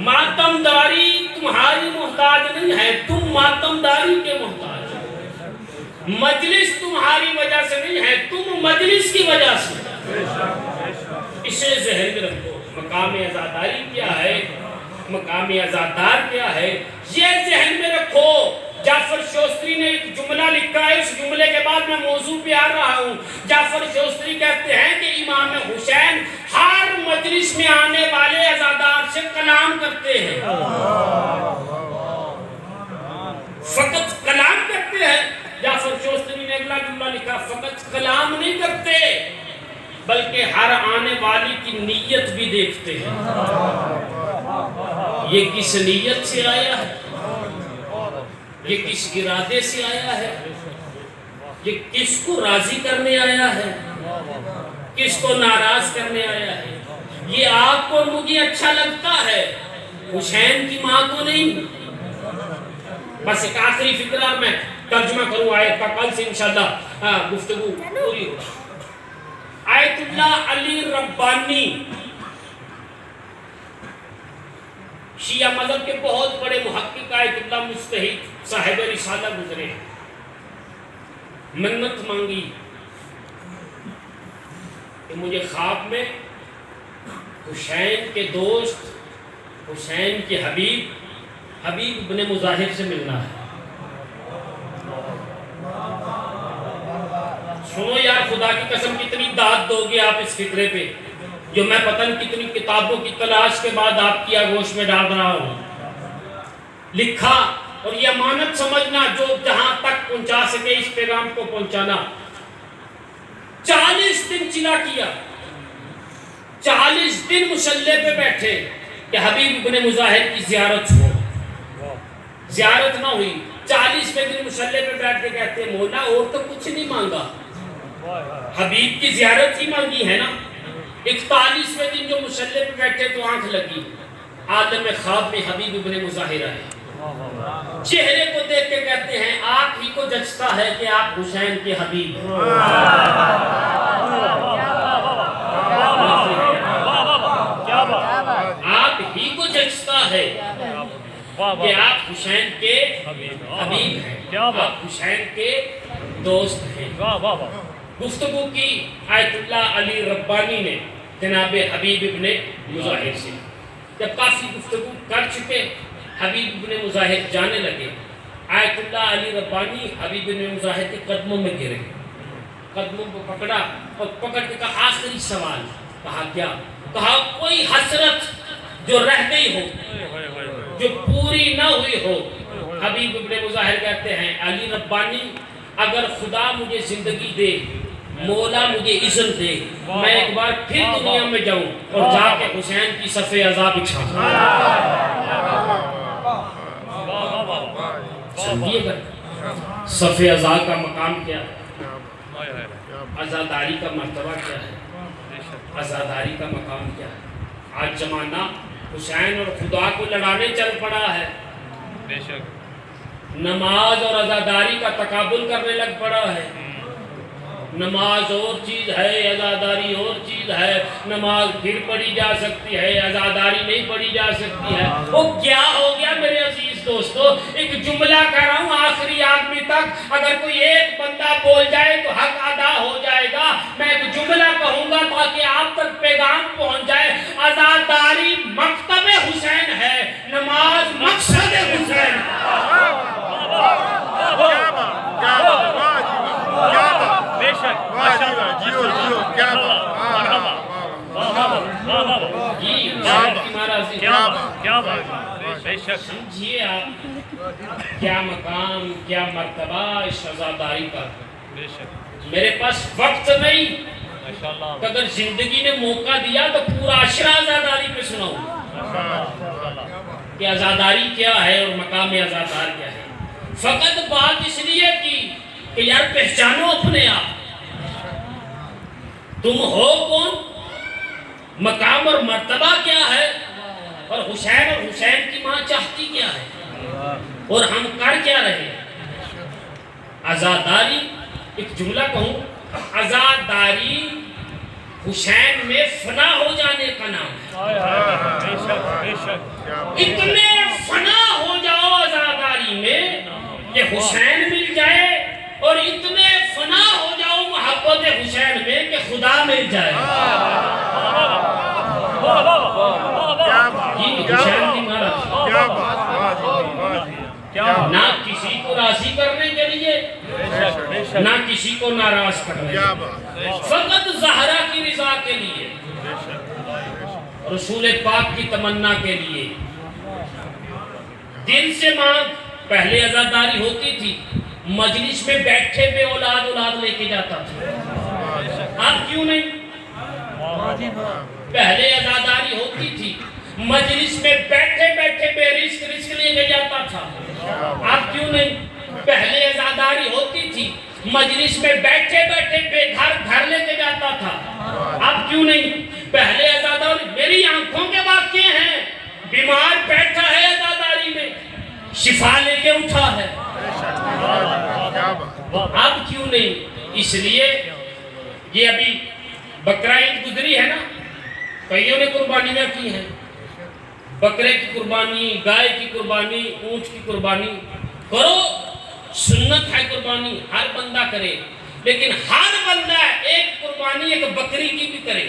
A: ماتمداری تمہاری محتاج نہیں ہے، تم ماتمداری کے محتاج۔ مجلس تمہاری وجہ سے نہیں ہے، تم مجلس کی وجہ سے۔ اسے ذہن میں رکھو، مقام عزاداری کیا ہے، مقام عزادار کیا ہے، یہ ذہن میں رکھو۔ جعفر شوستری نے ایک جملہ لکھا ہے، اس جملے کے بعد میں موضوع پہ آ رہا ہوں۔ جعفر شوستری کہتے ہیں کہ امام حسین ہر مجلس میں آنے والے عزادار سے کلام کرتے ہیں، فقط کلام کرتے ہیں۔ جعفر شوستری نے اگلا جملہ لکھا، فقط کلام نہیں کرتے بلکہ ہر آنے والی کی نیت بھی دیکھتے ہیں، یہ کس نیت سے آیا ہے، یہ کس ارادے سے آیا ہے، یہ کس کو راضی کرنے آیا ہے، کس کو ناراض کرنے آیا ہے۔ یہ آپ کو مجھے اچھا لگتا ہے، حسین کی ماں کو نہیں۔ بس ایک آخری فکرہ میں ترجمہ کروں آیت کا، کل سے انشاءاللہ گفتگو پوری ہو۔ آیت اللہ علی ربانی شیعہ مذہب کے بہت بڑے محقق آیت اللہ مجتہد صاحب رسالہ گزرے، منت مانگی کہ مجھے خواب میں حسین کے دوست، حسین کے حبیب ابن مظاہر سے ملنا ہے۔ سنو یار، خدا کی قسم کتنی داد دو گے آپ اس فکرے پہ جو میں پتن کتنی کتابوں کی تلاش کے بعد آپ کی آگوش میں ڈال رہا ہوں۔ لکھا، اور یہ امانت سمجھنا، جو جہاں تک پہنچا سکے اس پیغام کو پہنچانا۔ 40 دن چلا کیا، 40 دن مصلی پہ بیٹھے کہ حبیب ابن مظاہر کی زیارت ہو، زیارت نہ ہوئی۔ 40ویں دن مصلی پہ بیٹھ کے کہتے ہیں مولا اور تو کچھ نہیں مانگا، حبیب کی زیارت ہی مانگی ہے نا۔ 41ویں دن جو مصلی پہ بیٹھے تو آنکھ لگی، عالم خواب میں حبیب ابن مظاہرہ ہے، چہرے کو دیکھ کے کہتے ہیں آپ ہی کو جچتا ہے کہ آپ حسین کے حبیب ہیں۔ آپ ہی کو جچتا ہے کہ آپ حسین کے حبیب ہیں، آپ حسین کے دوست ہیں۔ گفتگو کی آیت اللہ علی ربانی نے جناب حبیب ابن مظاہر سے، جب کافی گفتگو کر چکے حبیب ابن مظاہر جانے لگے، آیت اللہ علی ربانی حبیب ابن مظاہر کے قدموں میں گرے، قدموں کو پکڑا اور پکڑ کے کہا آخری سوال، کہا کیا؟ کہا کوئی حسرت جو رہ گئی ہو، جو پوری نہ ہوئی ہو۔ حبیب ابن مظاہر کہتے ہیں علی ربانی اگر خدا مجھے زندگی دے، مولا مجھے اذن دے، میں ایک بار پھر دنیا میں جاؤں اور جا کے حسین کی صف عزا بچھاؤں۔ سمجھیے گا صف عزا کا مقام کیا ہے، عزاداری کا مرتبہ کیا ہے، عزاداری کا مقام کیا ہے۔ آج زمانہ حسین اور خدا کو لڑانے چل پڑا ہے، نماز اور عزاداری کا تقابل کرنے لگ پڑا ہے۔ نماز اور چیز ہے، عزاداری اور چیز ہے، نماز پھر پڑھی جا سکتی ہے، عزاداری نہیں پڑھی جا سکتی ہے۔ وہ کیا ہو گیا میرے عزیز دوستو؟ ایک جملہ کہہ رہا ہوں آخری آدمی تک، اگر کوئی ایک بندہ بول جائے تو حق ادا ہو جائے گا۔ میں ایک جملہ کہوں گا تاکہ آپ تک پیغام پہنچ جائے، عزاداری مکتب حسین ہے، نماز مقصد حسین ہے۔ سمجھیے آپ کیا مقام کیا مرتبہ اس عزاداری کا۔ میرے پاس وقت نہیں کہ اگر زندگی نے موقع دیا تو پورا عشرہ عزاداری پہ سناؤں کہ عزاداری کیا ہے اور مقام عزادار کیا ہے۔ فقط بات اس لیے کی کہ یار پہچانو اپنے آپ، تم ہو کون، مقام اور مرتبہ کیا ہے، اور حسین کی ماں چاہتی کیا ہے، اور ہم کر کیا رہے۔ عزاداری ایک جملہ کہوں، عزاداری حسین میں فنا ہو جانے کا نام ہے۔ اتنے فنا ہو جاؤ عزاداری میں کہ حسین مل جائے، اور اتنے فنا ہو جاؤ محبت حسین میں کہ خدا مل جائے۔ حسین کی مہارت نہ کسی کو راضی کرنے کے لیے نہ کسی کو ناراض کرنے کے لیے، فقط زہرا کی رضا کے لیے، رسول پاک کی تمنا کے لیے دل سے مانگ۔ پہلے عزاداری ہوتی تھی، مجلس میں بیٹھے پہ اولاد لے کے جاتا تھا، اب کیوں نہیں؟ پہلے عزاداری ہوتی تھی، مجلس میں بیٹھے بے رزق لے کے جاتا تھا، اب کیوں نہیں؟ پہلے عزاداری ہوتی تھی، مجلس میں بیٹھے بے گھر لے کے جاتا تھا، اب کیوں نہیں؟ پہلے عزاداری میری آنکھوں کے واقعے ہیں، بیمار بیٹھا ہے عزاداری میں، شفا لے کے اٹھا ہے، اب کیوں نہیں؟ اس لیے یہ ابھی بقرہ عید گزری ہے نا، کئیوں نے قربانیاں کی ہیں، بکرے کی قربانی، گائے کی قربانی، اونٹ کی قربانی کرو، سنت ہے قربانی، ہر بندہ کرے، لیکن ہر بندہ ایک قربانی ایک بکری کی بھی کرے،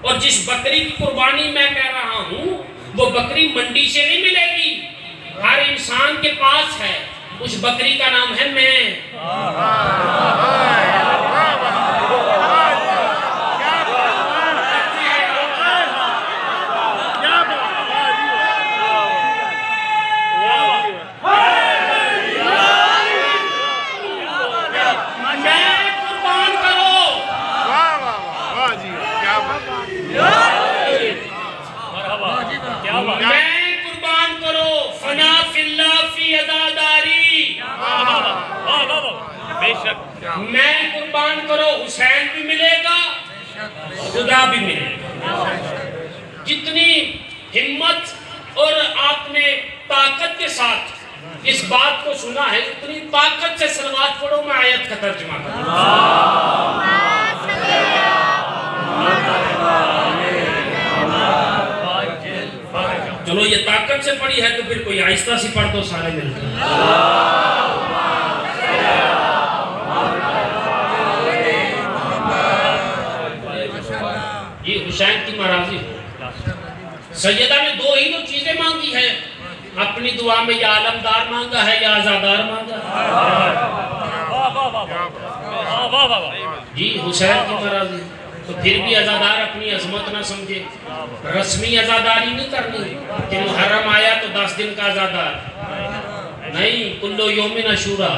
A: اور جس بکری کی قربانی میں کہہ رہا ہوں وہ بکری منڈی سے نہیں ملے گی، ہر انسان کے پاس ہے، اس بکری کا نام ہے میں۔ میں قربان کرو فنا فی اللہ فی عزاداری، میں قربان کرو حسین بھی ملے گا جتنی ہمت اور آپ نے طاقت کے ساتھ اس بات کو سنا ہے اتنی طاقت سے صلوات پڑھو. میں آیت کا ترجمہ کروں. چلو یہ طاقت سے پڑھی ہے تو پھر کوئی آہستہ سی پڑھ دو سارے مل کر. یہ حسین کی مراضی ہو. سیدہ نے دو ہی تو چیزیں مانگی ہے اپنی دعا میں, یا علمدار مانگا ہے یا آزادار مانگا ہے. جی حسین کی مراضی. تو پھر بھی عزادار اپنی عظمت نہ سمجھے. رسمی عزاداری نہیں کرنی کہ محرم آیا تو 10 دن کا عزادار نہیں. کلو یوم عاشورا,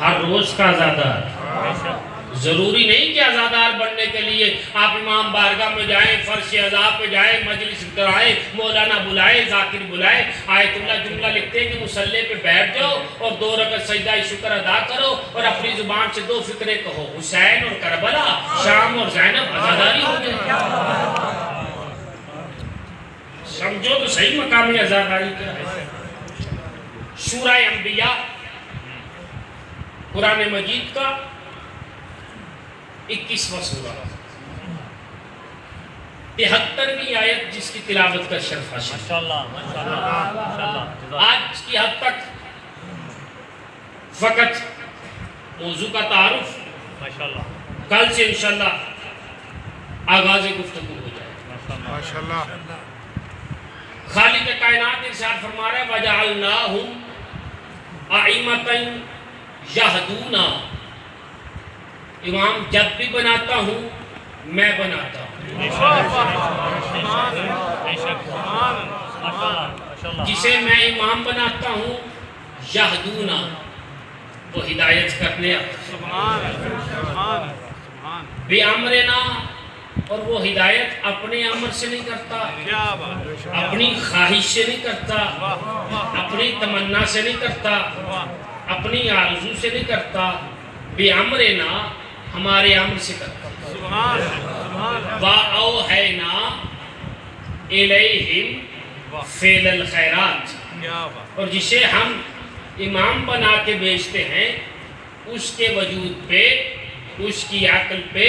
A: ہر روز کا عزادار. ضروری نہیں کہ عزادار بننے کے لیے آپ امام بارگاہ میں جائیں, فرش عزا پہ جائیں, مجلس کرائیں, مولانا بلائیں, ذاکر بلائیں. آیت اللہ جملہ لکھتے ہیں کہ مصلی پہ بیٹھ جاؤ اور 2 رکعت سجدہ شکر ادا کرو اور اپنی زبان سے 2 فکرے کہو. حسین اور کربلا, شام اور زینب عزاداری ہو گئے. سمجھو تو صحیح مقام عزاداری کیا ہے. شورہ انبیاء قرآن مجید کا 21واں سورہ, 73ویں آیت جس کی تلاوت کا شرف حاصل. آج کی حد تک فقط موضوع کا تعارف, کل سے انشاءاللہ آغاز گفتگو ہو جائے. خالق کائنات ارشاد فرما رہا ہے وَجَعَلْنَاهُمْ أَئِمَّةً يَهْدُونَ. امام جب بھی بناتا ہوں میں بناتا ہوں. جسے میں امام بناتا ہوں یہدونا, وہ ہدایت کرنے بے امرنا, اور وہ ہدایت اپنے امر سے نہیں کرتا, اپنی خواہش سے نہیں کرتا, اپنی تمنا سے نہیں کرتا, اپنی آرزو سے نہیں کرتا. بے امرنا ہمارے امر سے کرتا. وَأَوْحَيْنَا إِلَيْهِمْ فِعْلَ الْخَيْرَاتِ. اور جسے ہم امام بنا کے بھیجتے ہیں اس کے وجود پہ, اس کی عقل پہ,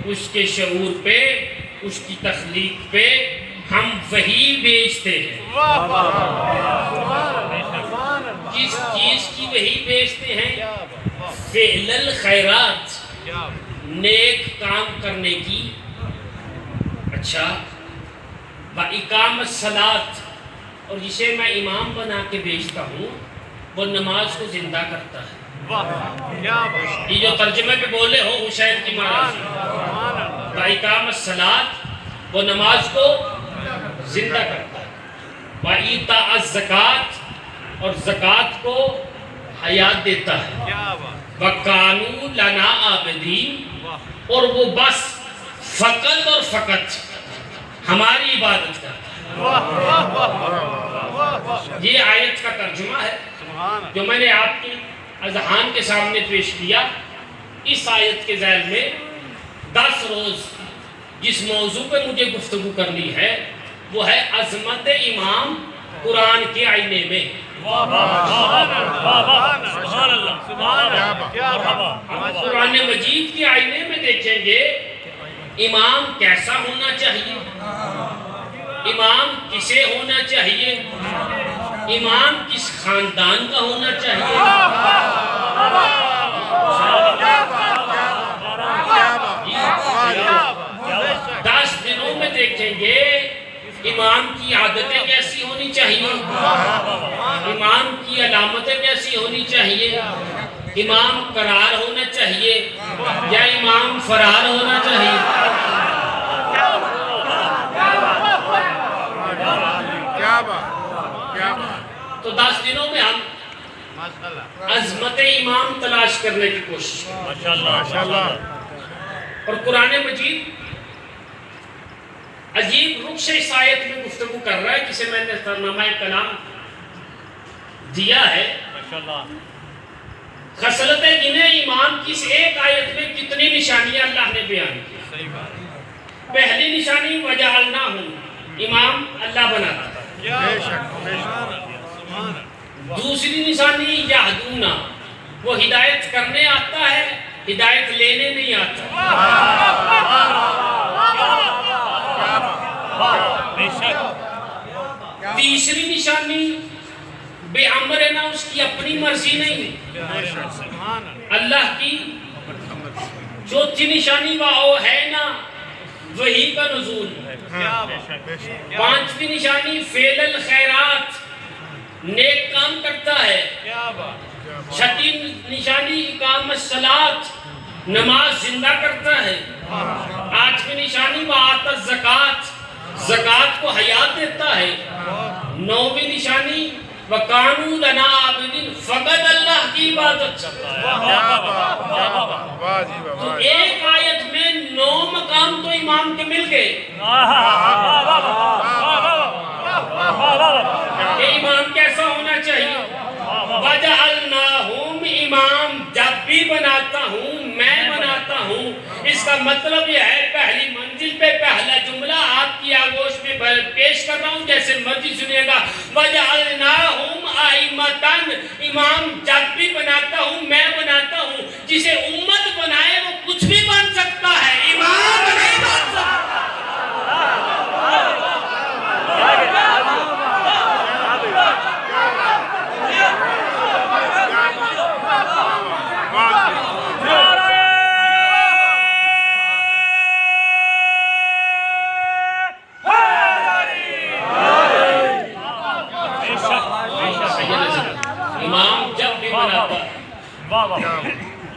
A: اس کے شعور پہ, اس کی تخلیق پہ ہم وہی بھیجتے ہیں. کس چیز کی وہی بھیجتے ہیں؟ فعل الخیرات, نیک کام کرنے کی. اچھا, وَإِقَامَ الصَّلَاةِ, اور جسے میں امام بنا کے بھیجتا ہوں وہ نماز کو زندہ کرتا ہے. یہ جو ترجمے پہ بولے ہو حسین کی مراضی. وَإِقَامَ الصَّلَاةِ, وہ نماز کو زندہ کرتا ہے. وَإِيتَاءَ الزَّكَاةِ, اور زکوٰۃ کو حیات دیتا ہے. وَكَانُوا لَنَا عَابِدِينَ, اور وہ بس فقط اور فقط ہماری عبادت کرتا ہے. یہ آیت کا ترجمہ ہے جو میں نے آپ کی اذہان کے سامنے پیش کیا. اس آیت کے ذیل میں 10 روز جس موضوع پہ مجھے گفتگو کرنی ہے وہ ہے عظمت امام قرآن کے آئینے میں. قرآن مجید کے آئینے میں دیکھیں گے امام کیسا ہونا چاہیے, امام کسے ہونا چاہیے, امام کس خاندان کا ہونا چاہیے. 10 دنوں میں دیکھیں گے امام کی عادتیں کیسی ہونی چاہیے, امام کی علامتیں کیسی ہونی چاہیے, امام قرار ہونا چاہیے یا امام فرار ہونا چاہیے. تو 10 دنوں میں ہم عظمت امام تلاش کرنے کی کوشش کریں. اور قرآن مجید عجیب رخ سے اس آیت میں گفتگو کر رہا ہے جسے میں نے ترجمہ کلام دیا ہے. خصلتیں گنے امام کی اس ایک آیت میں کتنی نشانیاں اللہ نے بیان کی. پہلی نشانی وجعلناہم، امام اللہ بناتا ہے۔ دوسری نشانی یہدونا، وہ ہدایت کرنے آتا ہے، ہدایت لینے نہیں آتا۔ تیسری نشانی بے امرنا، اس کی اپنی مرضی نہیں، اللہ کی۔ چوتھی نشانی وَأَوْحَيْنَا، وحی کا نزول۔ پانچویں نشانی فعل الخیرات، نیک کام کرتا ہے۔ چھٹی نشانی اقامت الصلاۃ، نماز زندہ کرتا ہے۔ آٹھویں نشانی وآت الزکوٰۃ، زکوٰۃ کو حیات دیتا ہے۔ نویں نشانی وَقَانُوا لَنَا عَابِدِينَ، فقط اللہ کی عبادت۔ تو ایک آیت میں 9 مقام تو امام کے مل گئے۔ یہ امام کیسا ہونا چاہیے؟ وَجَعَلْنَاهُمْ، امام جب بھی بناتا ہوں میں بناتا ہوں، اس کا مطلب یہ ہے پہلی منزل پہ پہلا جملہ آپ کی آگوش میں پیش کر رہا ہوں، جیسے مرضی سنیے گا۔ وَجَعَلْنَاهُمْ أَئِمَّةً، امام جب بھی بناتا ہوں میں بناتا ہوں۔ جسے امت بنائے وہ کچھ بھی بن سکتا ہے، امام نہیں بن سکتا۔ امام جب بھی بناتا ہے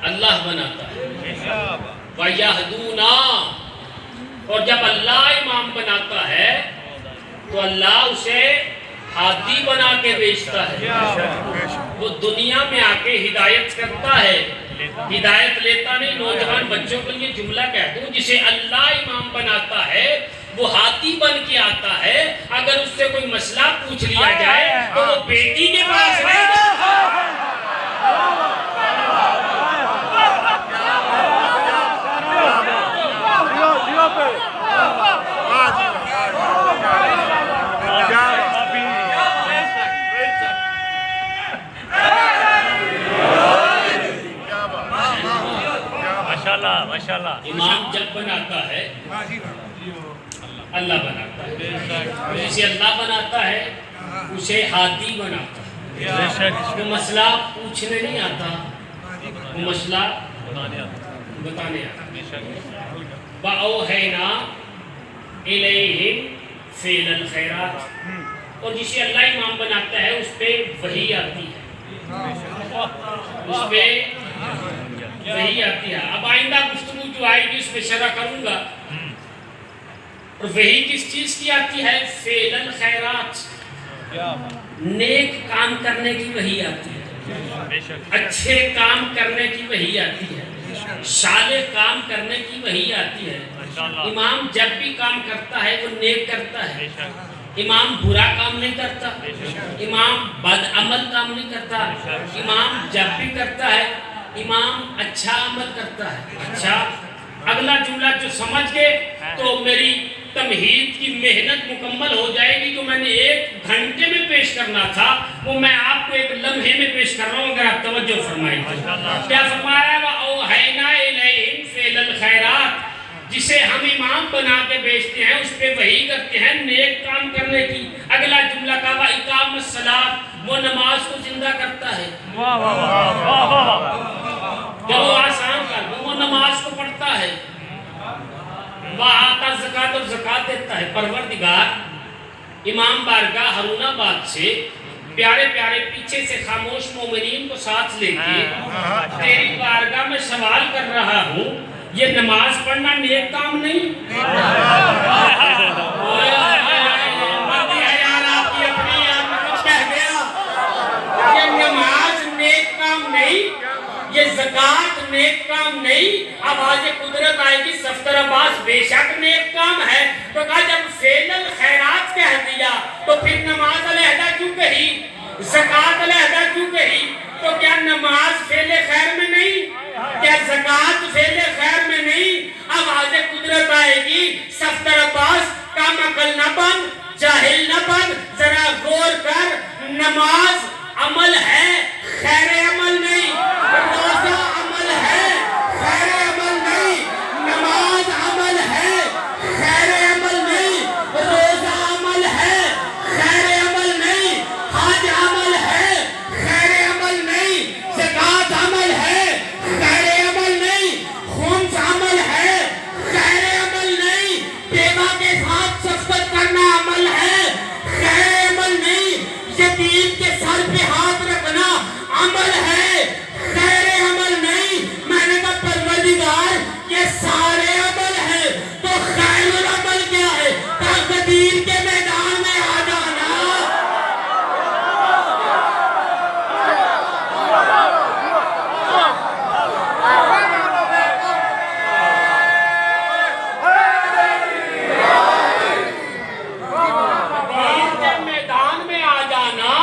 A: اللہ بناتا ہے۔ وَيَهْدُونَا، اور جب اللہ امام بناتا ہے تو اللہ اسے ہادی بنا کے بیچتا ہے۔ وہ دنیا میں آ کے ہدایت کرتا ہے، ہدایت لیتا نہیں۔ نوجوان بچوں کے لیے جملہ کہہ دوں، جسے اللہ امام بناتا ہے وہ ہاتھی بن کے آتا ہے۔ اگر اس سے کوئی مسئلہ پوچھ لیا جائے تو وہ بیٹی کے پاس نہیں جاتا۔ امام جب بناتا ہے اللہ بناتا ہے، جسے اللہ بناتا ہے اسے ہادی بناتا ہے۔ وہ مسئلہ پوچھنے نہیں آتا، وہ مسئلہ بتانے آتا۔ وَأَوْحَيْنَا إِلَيْهِمْ فِعْلَ الْخَيْرَاتِ، اور جسے اللہ امام بناتا ہے اس پہ وحی آتی ہے، اس پہ وحی آتی ہے۔ اب آئندہ گفتگو جو آئے گی اس پہ شرح کروں گا۔ اور وحی کس چیز کی آتی ہے؟ فعل الخیرات، نیک کام کرنے کی وحی آتی ہے، اچھے کام کرنے کی وحی آتی ہے، صالح کام کرنے کی وحی آتی ہے۔ امام جب بھی کام کرتا ہے وہ نیک کرتا ہے، امام برا کام نہیں کرتا، امام بد عمل کام نہیں کرتا۔ امام جب بھی کرتا ہے امام اچھا عمل کرتا ہے۔ اچھا، اگلا جملہ جو سمجھ گئے تو میری تمہید کی محنت مکمل ہو جائے گی۔ جو میں نے 1 گھنٹے میں پیش کرنا تھا وہ میں آپ کو 1 لمحے میں پیش کر رہا ہوں، اگر آپ توجہ فرمائیں۔ کیا فرمایا؟ وَأَوْحَيْنَا إِلَيْهِمْ فِعْلَ الْخَيْرَاتِ، جسے ہم امام بنا کے بیچتے ہیں اس پہ وحی کرتے ہیں نیک کام کرنے کی۔ اگلا جملہ کا وَإِقَامَ الصَّلَاةِ، وہ نماز کو زندہ کرتا ہے۔ چلو آسان کر دوں، وہ نماز کو پڑھتا ہے۔ وَآتَى الزَّكَاةَ، اور زکوٰۃ دیتا ہے۔ پروردگار امام بارگاہ ہارون آباد سے پیارے پیارے پیچھے سے خاموش مومنین کو ساتھ لے کے تیری بارگاہ میں سوال کر رہا ہوں، یہ نماز پڑھنا نیک کام نہیں؟ یہ نماز نیک کام نہیں، یہ زکوٰۃ نیک کام نہیں۔ آواز قدرت آئے گی صفدر عباس، بے شک نیک کام ہے۔ تو کہا جب فعل الخیرات کہہ دیا تو پھر نماز علیحدہ کیوں کہی، زکوٰۃ علیحدہ کیوں کہی؟ تو کیا نماز فعل خیر میں نہیں؟ کیا زکوٰۃ فعل خیر میں نہیں؟ آواز قدرت آئے گی نماز عمل ہے خیر عمل نہیں، روزہ عمل ہے خیر عمل نہیں، نماز عمل ہے خیر عمل نہیں، روزہ عمل ہے خیر عمل نہیں، حج عمل ہے خیر عمل نہیں، زکوٰۃ عمل ہے خیر عمل نہیں، خمس عمل ہے خیر عمل نہیں، بیوہ کے ساتھ شفقت کرنا عمل ہے خیر عمل نہیں، یتیم کے سر پہ ہاتھ رکھنا عمل ہے خیر عمل نہیں۔ میں نے کہا پروردگار یہ سارے عمل ہے تو خیر العمل کیا ہے؟ غدیر کے میدان میں آ جانا۔ غدیر کے میدان میں آ جانا،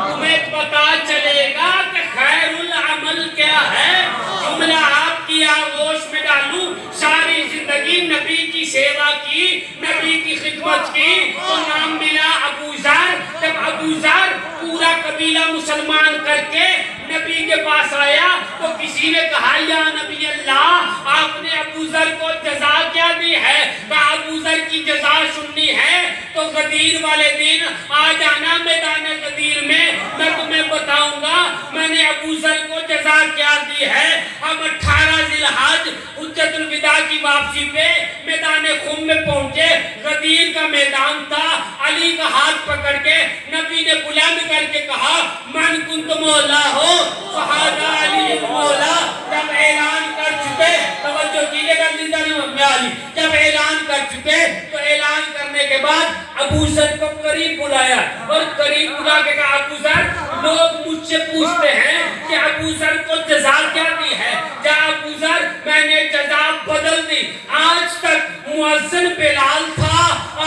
A: تمہیں پتا چلے گا کہ خیر العمل کیا ہے۔ جملہ آپ کی آغوش میں ڈالوں، ساری زندگی نبی کی سیوا کی، نبی کی خدمت کی، تو نام ملا ابو ذر۔ جب ابو ذر پورا قبیلہ مسلمان کر کے نبی کے پاس آیا تو کسی نے کہا یا نبی اللہ آپ نے ابو ذر کو جزا کیا دی ہے؟ کہا ابو ذر کی جزا سننی ہے تو غدیر والے دن آ جانا میدان غدیر میں تمہیں بتاؤں گا میں نے ابو ذر کو جزا کیا دی ہے۔ ہم 18 ذی الحج حجۃ الوداع کی واپسی پہ میدان خم میں پہنچے، غدیر کا میدان تھا، علی کا ہاتھ پکڑ کے نبی نے بلند کر کے کہا من کنت مولا ہو فہذا علی مولا۔ جب اعلان کر چکے، توجہ کیجئے گا میں علی، جب اعلان کر چکے تو اعلان کرنے کے بعد ابو ذر کو قریب بلایا اور قریب بلا کے کہا ابو ذر لوگ مجھ سے پوچھتے ہیں کہ ابو ذر کو جزا کیا دی ہے؟ کیا ابو ذر میں نے جزا بدل دی، آج تک مؤذن بلال تھا،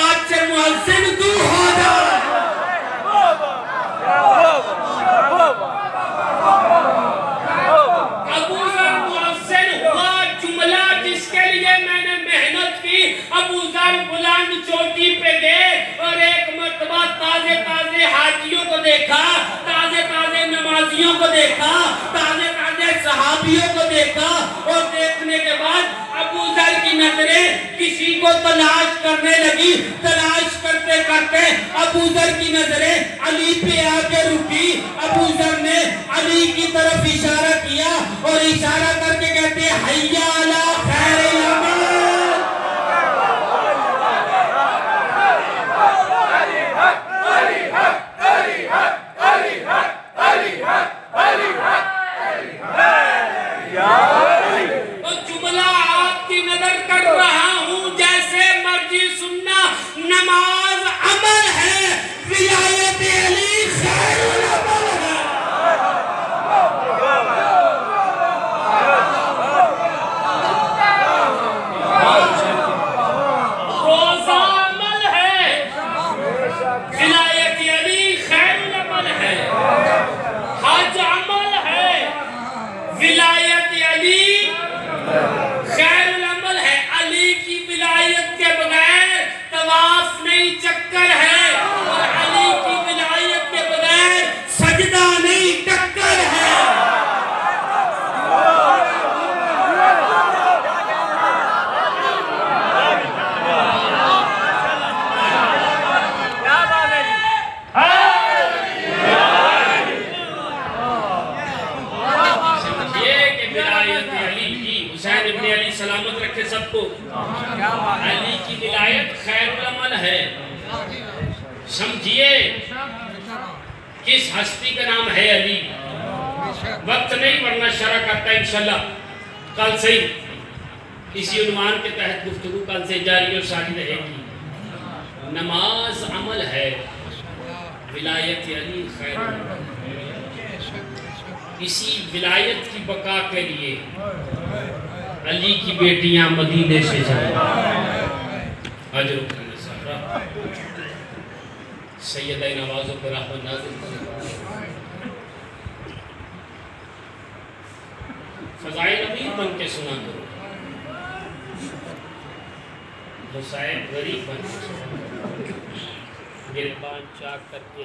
A: آج سے مؤذن تو ہو جائے۔ ابو ذر مؤذن ہوا، جملہ جس کے لیے میں نے محنت کی۔ ابو ذر بلند چوٹی پہ گئے اور ایک مرتبہ تازے تازے حاجیوں کو دیکھا، تازے تازے نمازیوں کو دیکھا، تازے تازے صحابیوں کو دیکھا، اور دیکھنے کے بعد ابو ذر کی نظریں کسی کو تلاش کرنے لگی۔ تلاش کرتے کرتے ابو ذر کی نظریں علی پہ آ کے رکی۔ ابو ذر نے علی کی طرف اشارہ کیا اور اشارہ کر کے کہتے ہیں حیا علی خیر العمل۔ تو جملہ آپ کی نظر کر رہا ہوں، جیسے مرضی سننا، نماز عمل ہے، ولایت علی خیر العمل ہے۔ روزہ عمل ہے، ولایت علی خیر العمل ہے۔ حج عمل ہے، ولایت علی خیر العمل ہے۔ علی کی ولایت کے بغیر طواف نہیں، چکر ہے، اور علی کی ولایت کے بغیر سجدہ نہیں، ٹکر ہے۔ حسین ابن علی سلامت رکھے سب کو، علی کی ولایت خیر العمل ہے۔ سمجھیے کس ہستی کا نام ہے علی، وقت نہیں ورنہ شرح کرتا انشاءاللہ کل سے ہی اسی عنوان کے تحت گفتگو کل سے جاری اور ساری رہے گی۔ نماز عمل ہے، ولایت علی خیر العمل۔ اسی ولایت کی بقا کے لیے علی کی بیٹیاں مدینے سے جائیں، اجر و نصارہ سیدہ نوازوں پر رحمت نازل کریں۔ فضائل امیر بن کے سنا کرو، حسین غریب بن کے گربان چاک کر کے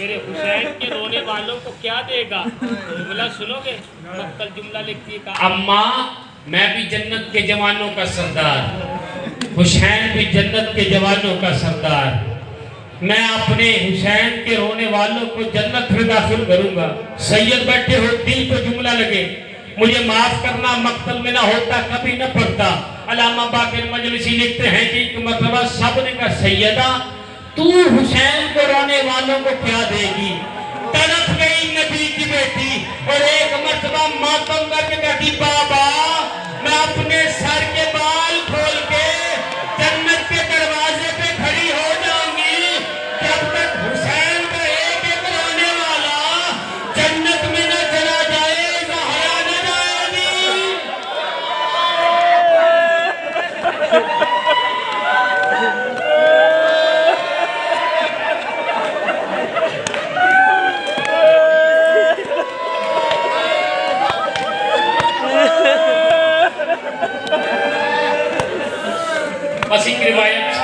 C: میرے حسین کے رونے والوں کو کیا دے گا؟ جملہ سنو گے؟ مقتل جملہ لکھتی ہے اماں میں بھی جنت کے جوانوں کا سردار، حسین بھی جنت کے جوانوں کا سردار، میں اپنے حسین کے رونے والوں کو جنت میں داخل کروں گا۔ سید بیٹھے ہو، دل پہ جملہ لگے، مجھے معاف کرنا، مقتل میں نہ ہوتا کبھی نہ پڑھتا۔ علامہ باقر مجلسی لکھتے ہیں کہ ایک مرتبہ سب نے کہا سیدہ تو حسین کو رونے والوں کو کیا دے گی؟ تڑپ گئی نبی کی بیٹی اور ایک مرتبہ ماتم کر کے کہتی بابا میں اپنے سر کے بال کھول کے جنت کے دروازے پہ کھڑی ہو جاؤں گی جب تک حسین کا ایک ایک رونے والا جنت میں نہ چلا جائے، زہرا نہ جائے گی۔ بس ایک روایت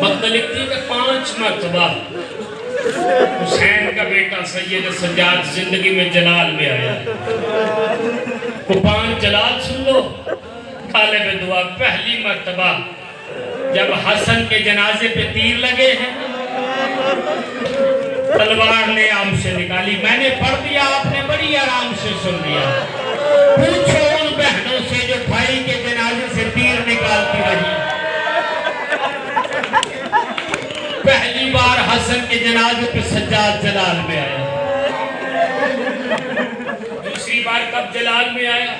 C: مقتل لکھتی ہے کہ 5 مرتبہ حسین کا بیٹا سید سجاد زندگی میں جلال میں آیا۔ وہ 5 جلال سن لو۔ طالب دعا پہلی مرتبہ جب حسن کے جنازے پہ تیر لگے ہیں، تلوار نے عام سے نکالی، میں نے پڑھ دیا، آپ نے بڑی آرام سے سن لیا۔ پوچھو ان بہنوں سے جو بھائی کے جنازے سے تیر نکالتی رہی۔ پہلی بار حسن کے جنازے پہ سجاد جلال میں آیا، دوسری بار کب جلال میں آیا؟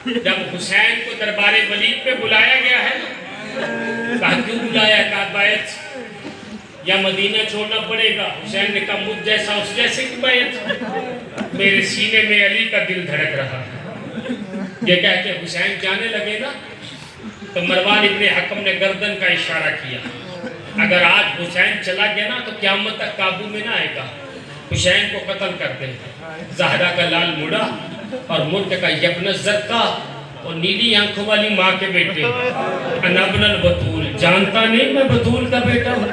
C: جب حسین کو دربار ولید پہ بلایا گیا ہے، کہا کیوں بلایا؟ کہا بیعت یا مدینہ چھوڑنا پڑے گا۔ حسین نے کہا مجھ جیسا اس جیسے کی بیعت؟ میرے سینے میں علی کا دل دھڑک رہا ہے۔ یہ کہہ کے حسین جانے لگے نا تو مروان ابن حکم نے گردن کا اشارہ کیا، اگر آج حسین چلا گیا نا تو قیامت تک قابو میں نہ آئے گا، حسین کو قتل کر دے۔ زہرا کا لال مڑا اور مڑ کے کہا یبن زرقا، اور نیلی آنکھوں والی ماں کے بیٹے، انا ابن البتول، جانتا نہیں میں بتول کا بیٹا ہوں۔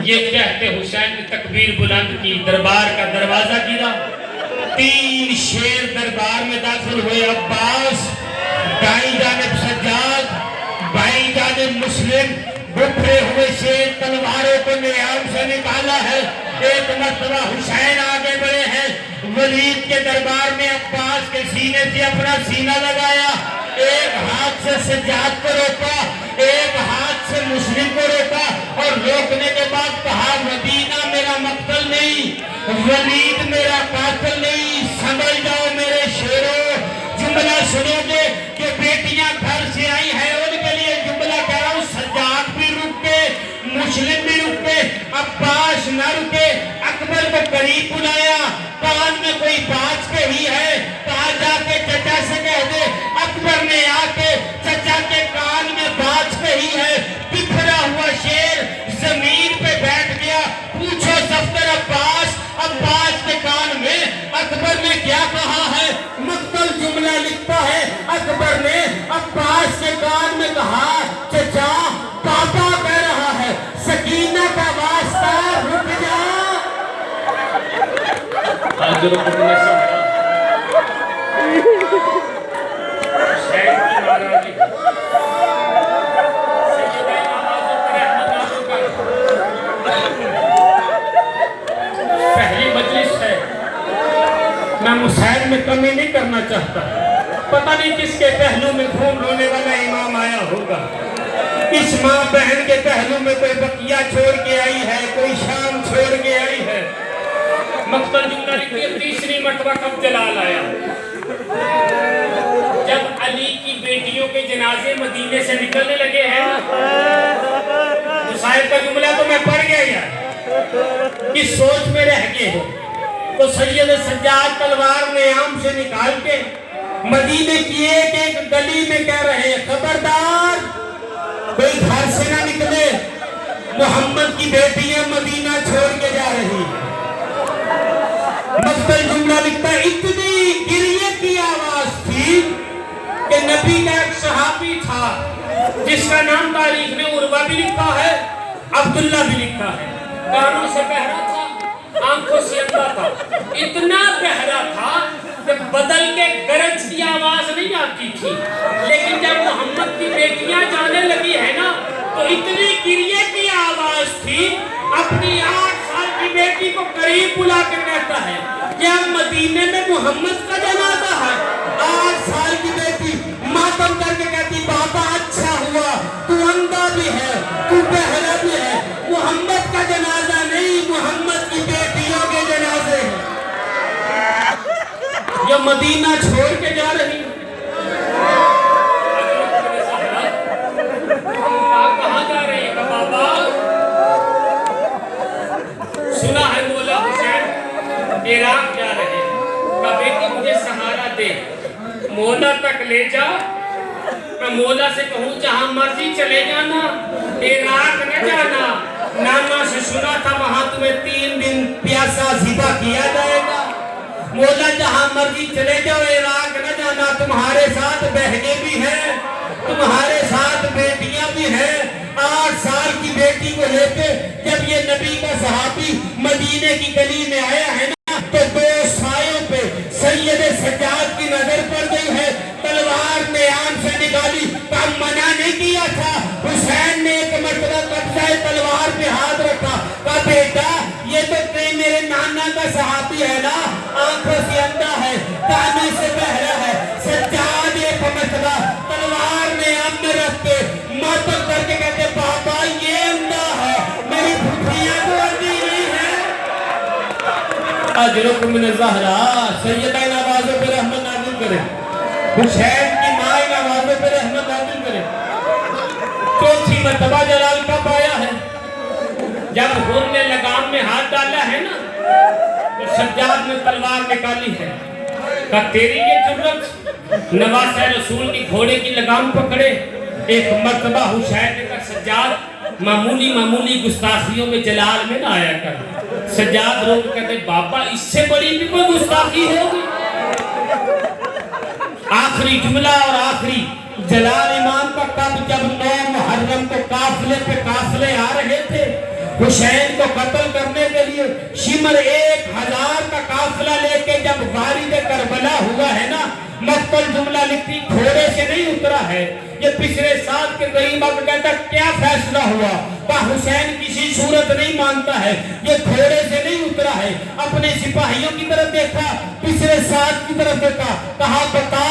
C: یہ کہتے حسین نے تکبیر بلند کی، دربار کا دروازہ گرا، 3 شیر دربار میں داخل ہوئے، عباس دائیں جانب سجاد، بائیں جانب مسلم، بکھرے ہوئے شیر تلواروں کو نیام سے نکالا ہے۔ ایک مرتبہ حسین آگے بڑھے ہیں، ولید کے دربار میں عباس کے سینے سے اپنا سینہ لگایا، ایک ہاتھ سے سجاد کو روکا، ایک ہاتھ سے مسلم کو روکا، اور روکنے کے بعد کہا مدینہ میرا مقتل نہیں، ولید میرا قاتل نہیں، سمجھ جاؤ میرے شیروں۔ جملہ سنو گے کہ بیٹیاں گھر سے آئی ہیں، ان کے لیے جملہ کہہ رہا ہوں، سجاد بھی رک کے، مسلم بھی رک کے، عباس نہ رکے، اکبر کو قریب بلایا، کان میں کوئی بات کہی ہے، کہا جا کے چچا سے کہہ دے۔ اکبر نے آ کے چچا کے کان میں بات کہی ہے، بکھرا ہوا شیر زمین پہ بیٹھ گیا۔ پوچھو صفدر عباس، عباس کے کان میں اکبر نے کیا کہا ہے؟ مقتل جملہ لکھتا ہے، اکبر نے عباس کے کان میں کہا چچا پاپا کہہ رہا ہے، سکینہ کا واسطہ رک جا۔ حضرت نے سمجھا حسین کی ناراضی، سیدہ آوازوں پر رحمت پہلی مجلس ہے، میں حسین میں کمی نہیں کرنا چاہتا، پتہ نہیں کس کے پہلو میں خون رونے والا امام آیا ہوگا، اس ماں بہن کے پہلو میں کوئی بقیہ چھوڑ کے آئی ہے، کوئی شام چھوڑ کے آئی ہے۔ مقتل جملہ لکھتی ہے، 3 مرتبہ کب جلال آیا؟ جب علی کی بیٹیوں کے جنازے مدینے سے نکلنے لگے ہیں، مصائب کا جملہ تو میں پڑھ گیا یار، کس سوچ میں رہ گئے ہو؟ تو سید سجاد تلوار نے عام سے نکال کے مدینے کی ایک ایک گلی میں کہہ رہے ہیں خبردار کوئی گھر سے نہ نکلے، محمد کی بیٹیاں مدینہ چھوڑ کے جا رہی ہیں۔ مقتل جملہ لکھتا ہے، اتنی گریے کی آواز تھی کہ نبی کا ایک صحابی تھا، جس کا نام تاریخ میں عروہ بھی لکھا ہے، عبداللہ بھی لکھا ہے، کانوں سے بہرا تھا، آنکھوں سے اندھا تھا، اتنا بہرا تھا کہ بدل کے گرج کی آواز نہیں آتی تھی، لیکن جب محمد کی بیٹیاں جانے لگی ہے نا تو اتنی گریے کی آواز تھی، اپنی 8 سال کی بیٹی کو قریب بلا کے کہتا ہے کہ اب مدینے میں محمد کا جنازہ ہے۔ 8 سال کی بیٹی ماتم کر کے کہتی بابا اچھا ہوا تو اندھا بھی ہے تو بہرا بھی ہے، محمد کا جنازہ نہیں، محمد کی بیٹیوں کے جنازے ہیں جو مدینہ چھوڑ کے جا رہی ہیں۔ آپ کہاں جا رہے ہیں بابا؟ سنا ہے مولا حسین عراق جا رہے ہیں، کہا بیٹی مجھے سہارا دے، مولا تک لے جا، میں مولا سے کہوں جہاں مرضی چلے جانا، عراق نہ جانا، نانا سے سنا تھا وہاں تمہیں 3 دن پیاسا ذبح کیا جائے گا، مولا جہاں مرضی چلے جاؤ عراق نہ جانا، تمہارے ساتھ بہنیں بھی ہیں، تمہارے ساتھ بیٹیاں بھی ہیں۔ 8 سال کی بیٹی کو لے کے جب یہ نبی کا صحابی مدینے کی گلی میں آیا ہے نا تو 2 سایوں پہ سید سجاد کی نظر پڑ گئی ہے، تلوار نے آن سے نکالی، کہا منع نہیں کیا تھا۔ حسین نے ایک مرتبہ قبضہ تلوار پہ ہاتھ رکھا، کہا بیٹا یہ تو میرے نانا کا صحابی ہے نا، آنکھوں سے اندھا ہے، کانوں سے بہرا ہے۔ سجاد ایک مرتبہ تلوار نے آن میں رکھ کے ماتم کر کے کہتے بابا یہ اندھا ہے، میری بھٹیاں تو اندھی نہیں ہے۔ اجرکم من الزہرا، سیدہ ان آوازوں پہ رحمت نازل کرے، حسین کی ماں ان آوازوں پہ رحمت نازل کرے۔ 4تھی مرتبہ جلال کب آیا ہے؟ جب حر نے لگام میں ہاتھ ڈالا ہے نا تو سجاد نے تلوار نکالی ہے، کہا تیری یہ جرت، نواسہ رسول کی گھوڑے کی لگام پکڑے۔ ایک مرتبہ حسین نے کہا سجاد معمولی گستاخیوں میں جلال میں نہ آیا کر۔ سجاد رو کے کہتے بابا اس سے بڑی بھی کوئی گستاخی ہوگی؟ آخری جملہ اور آخری جلال امام کا کب جب 9 محرم کو قافلے پہ قافلے آ رہے تھے حسین کو قتل کرنے کے لیے، شمر 1000 کا قافلہ لے کے جب وارد کربلا ہوا ہے نا، مقتل جملہ لکھتی گھوڑے سے نہیں اترا ہے۔ یہ پچھلے سال کے غریب اب کہتا کیا فیصلہ ہوا؟ کہا حسین کسی صورت نہیں مانتا ہے، یہ گھوڑے سے نہیں اترا ہے۔ اپنے سپاہیوں کی طرف دیکھا، پچھلے سال کی طرف دیکھا، کہا بتا